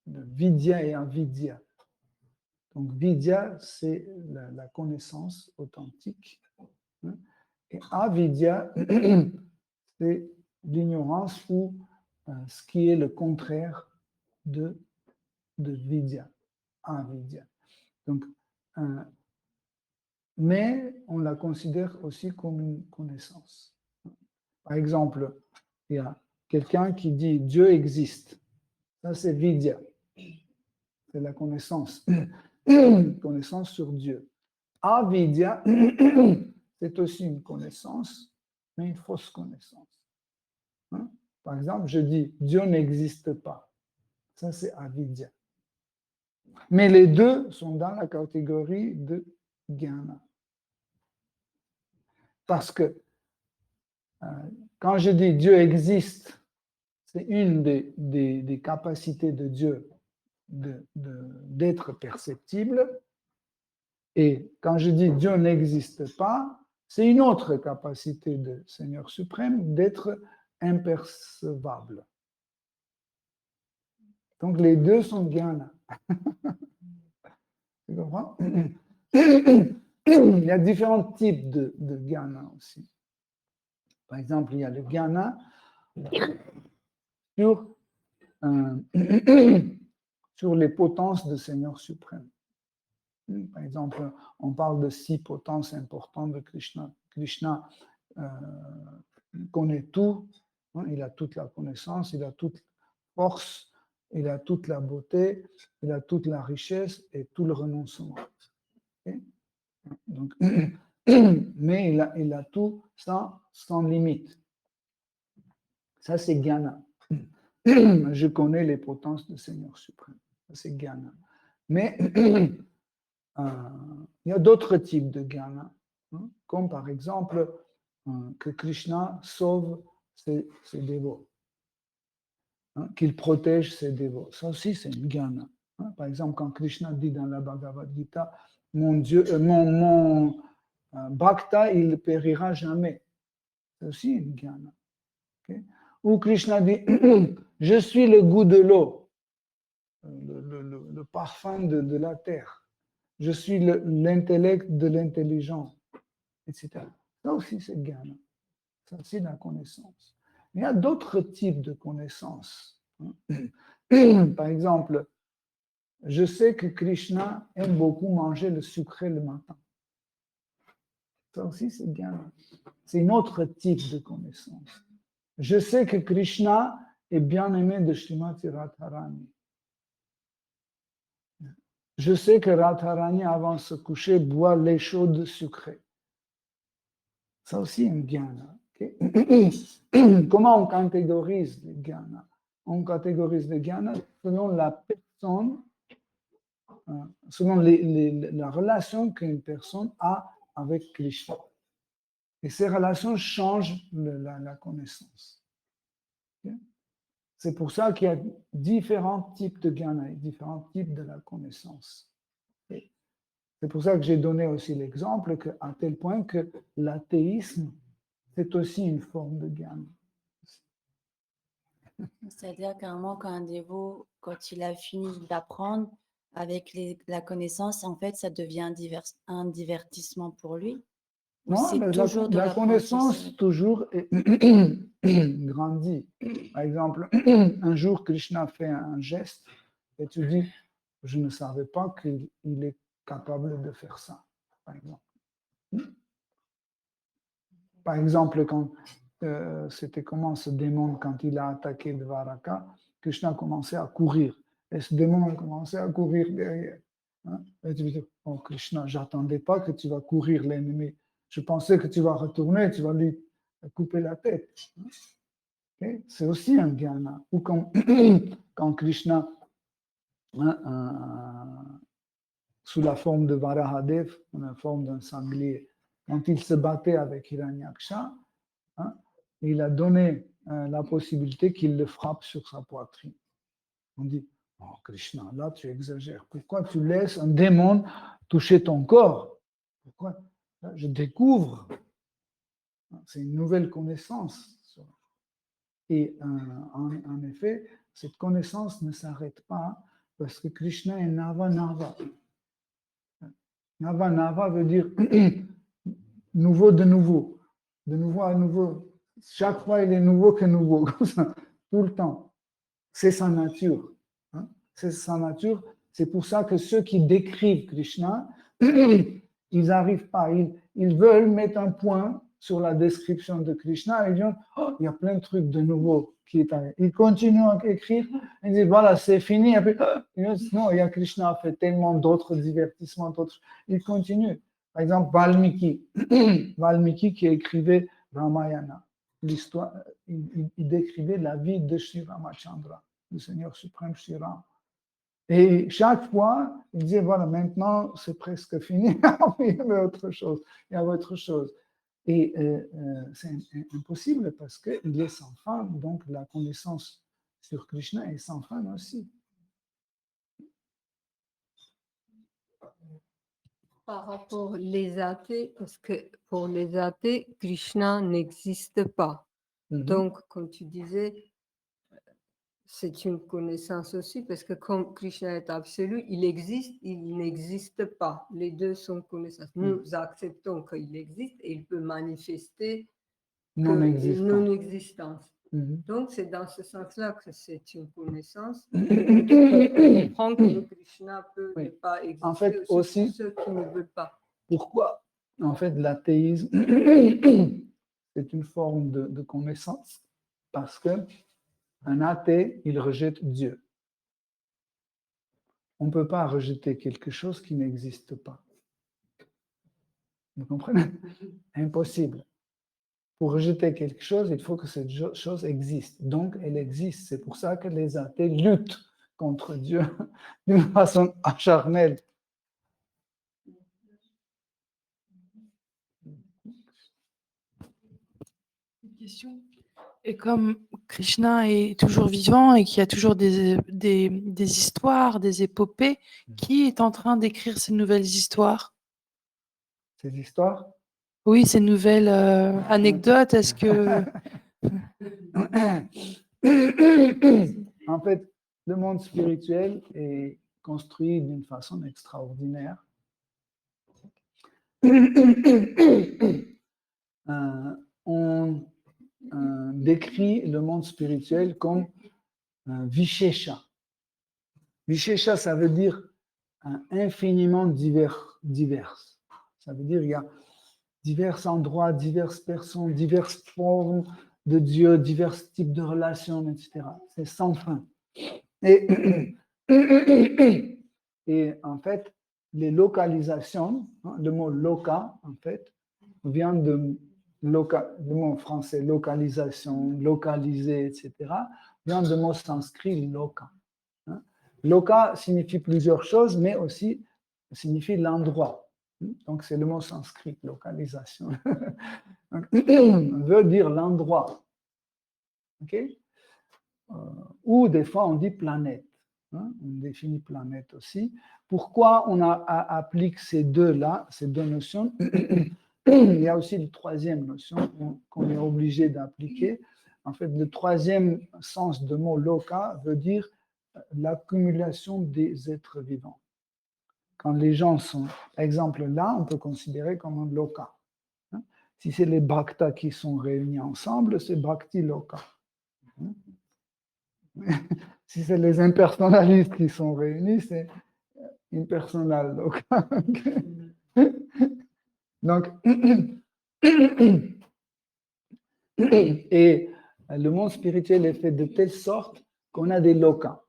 le vidya et avidya. Donc, vidya, c'est la connaissance authentique. Hein, et avidya, c'est l'ignorance ou ce qui est le contraire de vidya, avidya. Donc, mais on la considère aussi comme une connaissance. Par exemple, il y a quelqu'un qui dit Dieu existe. Ça, c'est vidya. C'est la connaissance. Connaissance sur Dieu. Avidya, c'est aussi une connaissance, mais une fausse connaissance. Hein? Par exemple, je dis Dieu n'existe pas. Ça, c'est avidya. Mais les deux sont dans la catégorie de jnana. Parce que quand je dis Dieu existe, c'est une des capacités de Dieu d'être perceptible. Et quand je dis Dieu n'existe pas, c'est une autre capacité de Seigneur suprême d'être impercevable. Donc les deux sont jnana. Tu comprends? Il y a différents types de jnana aussi. Par exemple, il y a le jnana sur les potences de Seigneur suprême. Par exemple, on parle de 6 potences importantes de Krishna. Krishna connaît tout, hein, il a toute la connaissance, il a toute la force, il a toute la beauté, il a toute la richesse et tout le renoncement. Okay? Donc, mais il a tout sans limite. Ça, c'est jnana. Je connais les potences du Seigneur suprême. Ça, c'est jnana. Mais il y a d'autres types de jnana, hein, comme par exemple que Krishna sauve ses dévots, hein, qu'il protège ses dévots. Ça aussi, c'est une jnana. Hein. Par exemple, quand Krishna dit dans la Bhagavad Gita, mon Dieu, mon bhakta, il ne périra jamais. C'est aussi une jnana. Okay? Ou Krishna dit, je suis le goût de l'eau, le parfum de la terre. Je suis l'intellect de l'intelligence, etc. Ça aussi, c'est jnana. Ça, c'est la connaissance. Mais il y a d'autres types de connaissances. Par exemple, je sais que Krishna aime beaucoup manger le sucré le matin. Ça aussi, c'est jnana. C'est un autre type de connaissance. Je sais que Krishna est bien-aimé de Srimati Radharani. Je sais que Radharani, avant de se coucher, boit lait chaude sucrée. Ça aussi, un jnana. Okay? Comment on catégorise les jnana? On catégorise les jnana selon la personne, selon la relation qu'une personne a avec Krishna. Et ces relations changent la connaissance. Okay? C'est pour ça qu'il y a différents types de jnana, différents types de la connaissance. Okay? C'est pour ça que j'ai donné aussi l'exemple à tel point que l'athéisme, c'est aussi une forme de jnana. C'est-à-dire qu'à un moment, quand un dévot, quand il a fini d'apprendre avec la connaissance, en fait, ça devient un divertissement pour lui. Ou Non, c'est mais toujours de la connaissance l'apprentissage? toujours grandit. Par exemple, un jour, Krishna fait un geste et tu dis, je ne savais pas qu'il est capable de faire ça, par exemple. Par exemple, quand c'était comment ce démon, quand il a attaqué Dvaraka, Krishna a commencé à courir. Et ce démon a commencé à courir derrière. Hein? Et tu dis, oh Krishna, j'attendais pas que tu vas courir l'ennemi. Je pensais que tu vas retourner, tu vas lui couper la tête. Okay? C'est aussi un jnana. Ou quand Krishna, sous la forme de Varahadev, la forme d'un sanglier, quand il se battait avec Hiranyaksha, il a donné la possibilité qu'il le frappe sur sa poitrine. On dit, oh Krishna, là tu exagères. Pourquoi tu laisses un démon toucher ton corps? Pourquoi? Là, je découvre. C'est une nouvelle connaissance. Et en effet, cette connaissance ne s'arrête pas parce que Krishna est Nava Nava. Nava Nava veut dire nouveau de nouveau. De nouveau à nouveau. Chaque fois, il est nouveau que nouveau, comme ça, tout le temps. C'est sa nature. Hein? C'est sa nature. C'est pour ça que ceux qui décrivent Krishna, ils n'arrivent pas. Ils veulent mettre un point sur la description de Krishna et ils disent, oh, il y a plein de trucs de nouveau qui est arrivé. Ils continuent à écrire, ils disent, voilà, c'est fini. Et puis, non, il y a Krishna a fait tellement d'autres divertissements, d'autres. Ils continuent. Par exemple, Valmiki. Valmiki qui écrivait Ramayana. L'histoire, il décrivait la vie de Sri Ramachandra, le Seigneur suprême Sri Ram. Et chaque fois, il disait, voilà, maintenant, c'est presque fini. Il y avait autre chose. Il y avait autre chose. Et c'est impossible parce qu'il est sans fin, donc la connaissance sur Krishna est sans fin aussi. Par rapport aux athées, parce que pour les athées, Krishna n'existe pas. Donc, comme tu disais, c'est une connaissance aussi, parce que comme Krishna est absolu, il existe, il n'existe pas. Les deux sont connaissances. Nous acceptons qu'il existe et il peut manifester non-existence. Donc, c'est dans ce sens-là que c'est une connaissance. On comprend que Krishna peut ne pas exister en fait, aussi pour ceux qui ne veulent pas. Pourquoi? En fait, l'athéisme, c'est une forme de connaissance parce que un athée, il rejette Dieu. On ne peut pas rejeter quelque chose qui n'existe pas. Vous comprenez? Impossible. Pour rejeter quelque chose, il faut que cette chose existe. Donc, elle existe. C'est pour ça que les athées luttent contre Dieu d'une façon acharnée. Question. Et comme Krishna est toujours vivant et qu'il y a toujours des histoires, des épopées, qui est en train d'écrire ces nouvelles histoires? Ces histoires? Oui, ces nouvelles anecdotes, est-ce que... En fait, le monde spirituel est construit d'une façon extraordinaire. On décrit le monde spirituel comme Vishesha. Vishesha, ça veut dire infiniment divers. Ça veut dire qu'il y a divers endroits, diverses personnes, diverses formes, de Dieu, divers types de relations, etc. C'est sans fin. Et, et en fait, les localisations, le mot loka, en fait, vient de le mot français localisation, localiser, etc., vient du mot sanskrit loka. Loka signifie plusieurs choses, mais aussi signifie l'endroit. Donc, c'est le mot sanskrit, localisation. Veut dire l'endroit. OK? Ou des fois, on dit planète. On définit planète aussi. Pourquoi on applique ces deux-là, ces deux notions? Il y a aussi une troisième notion qu'on est obligé d'appliquer. En fait, le troisième sens de mot loka veut dire l'accumulation des êtres vivants. Quand les gens sont, par exemple, là, on peut considérer comme un loka. Si c'est les bhaktas qui sont réunis ensemble, c'est bhakti loka. Si c'est les impersonnalistes qui sont réunis, c'est impersonal loka. Donc, et le monde spirituel est fait de telle sorte qu'on a des lokas.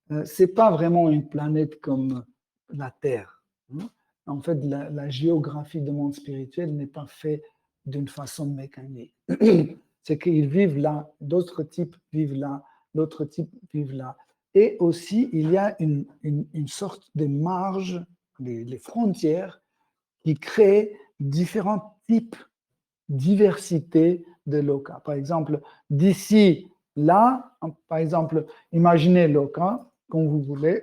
Ce n'est pas vraiment une planète comme la Terre. En fait, la géographie du monde spirituel n'est pas faite d'une façon mécanique. C'est qu'ils vivent là, d'autres types vivent là, d'autres types vivent là. Et aussi, il y a une sorte de marge, les frontières, qui créent différents types, diversité de lokas. Par exemple, d'ici là, par exemple, imaginez loka, comme vous voulez,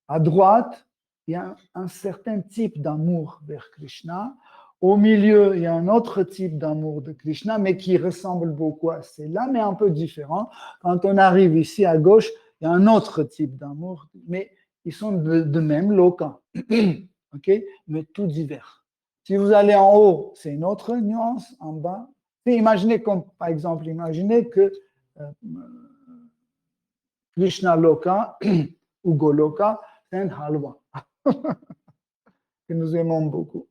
à droite, il y a un certain type d'amour vers Krishna. Au milieu, il y a un autre type d'amour de Krishna, mais qui ressemble beaucoup à celui-là, mais un peu différent. Quand on arrive ici à gauche, il y a un autre type d'amour, mais ils sont de même loka, okay? Mais tout divers. Si vous allez en haut, c'est une autre nuance, en bas. Et imaginez comme, par exemple, imaginez que Krishna Loka ou Goloka, c'est un halwa que nous aimons beaucoup.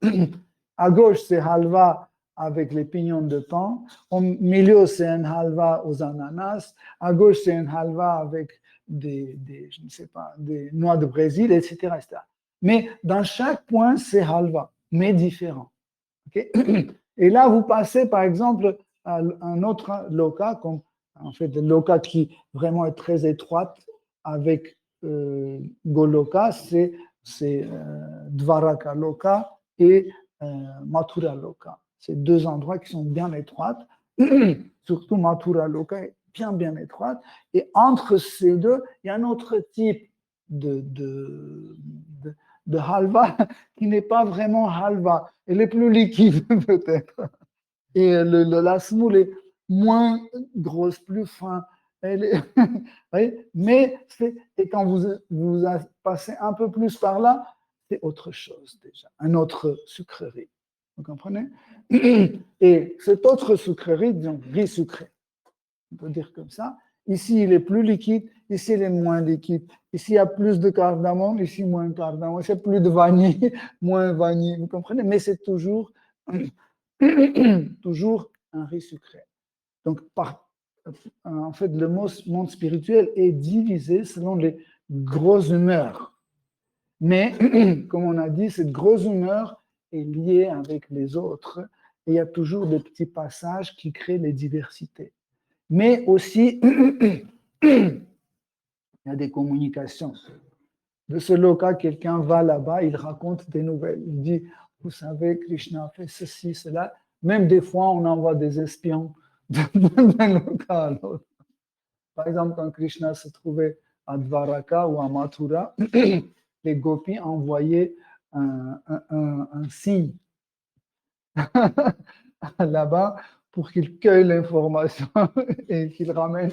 À gauche, c'est halwa avec les pignons de pain. Au milieu, c'est un halwa aux ananas. À gauche, c'est un halwa avec je ne sais pas, des noix de Brésil, etc., etc. Mais dans chaque point, c'est halwa, mais différent. Okay? Et là, vous passez, par exemple, à un autre loka, comme en fait, le loka qui vraiment est très étroite avec Goloka, c'est Dvaraka Loka et Mathura Loka. C'est deux endroits qui sont bien étroits, surtout Mathura Loka est bien étroite. Et entre ces deux, il y a un autre type de halva qui n'est pas vraiment halva. Elle est plus liquide peut-être. Et la semoule est moins grosse, plus fin. Mais et quand vous passez un peu plus par là, c'est autre chose déjà, un autre sucrerie. Vous comprenez? Et cette autre sucrerie, disons, riz sucré, on peut dire comme ça. Ici, il est plus liquide, ici, il est moins liquide. Ici, il y a plus de cardamome, ici, moins de cardamome. C'est plus de vanille, moins vanille. Vous comprenez? Mais c'est toujours un riz sucré. Donc, en fait, le monde spirituel est divisé selon les grosses humeurs. Mais, comme on a dit, cette grosse humeur est liée avec les autres. Et il y a toujours des petits passages qui créent les diversités. Mais aussi, il y a des communications. De ce loka, quelqu'un va là-bas, il raconte des nouvelles. Il dit, vous savez, Krishna a fait ceci, cela. Même des fois, on envoie des espions d'un loka à l'autre. Par exemple, quand Krishna se trouvait à Dvaraka ou à Mathura, les gopis envoyaient un signe là-bas pour qu'il cueille l'information et qu'il ramène.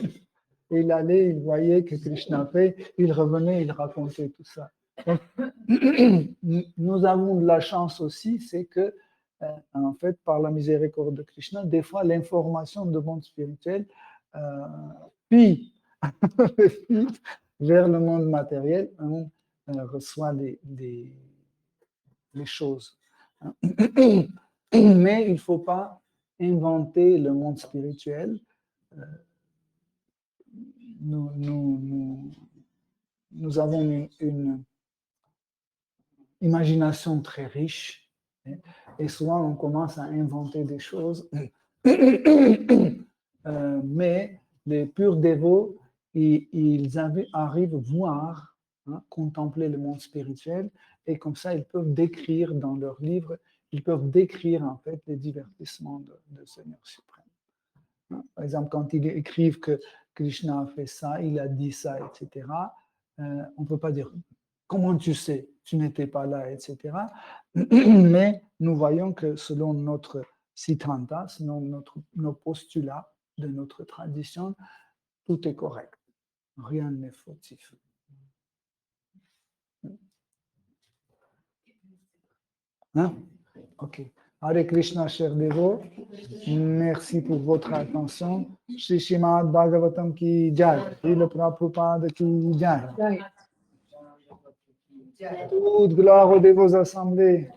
Et il allait, il voyait que Krishna fait, il revenait, il racontait tout ça. Donc, nous avons de la chance aussi, c'est que, en fait, par la miséricorde de Krishna, des fois, l'information du monde spirituel puis vers le monde matériel, on reçoit les choses. Mais il ne faut pas inventer le monde spirituel. Nous avons une imagination très riche, hein, et souvent on commence à inventer des choses, mais les purs dévots, ils arrivent à voir, hein, contempler le monde spirituel, et comme ça ils peuvent décrire dans leurs livres, ils peuvent décrire en fait les divertissements de Seigneur suprême. Par exemple, quand ils écrivent que Krishna a fait ça, il a dit ça, etc., on ne peut pas dire « comment tu sais, tu n'étais pas là », etc. Mais nous voyons que selon notre siddhanta, selon nos postulats de notre tradition, tout est correct. Rien n'est fautif. Hein? Ok. Hare Krishna, cher dévot. Merci pour votre attention. Shri Srimad Bhagavatam ki jai. Srila Prabhupada ki jai. Toute gloire aux dévots assemblés.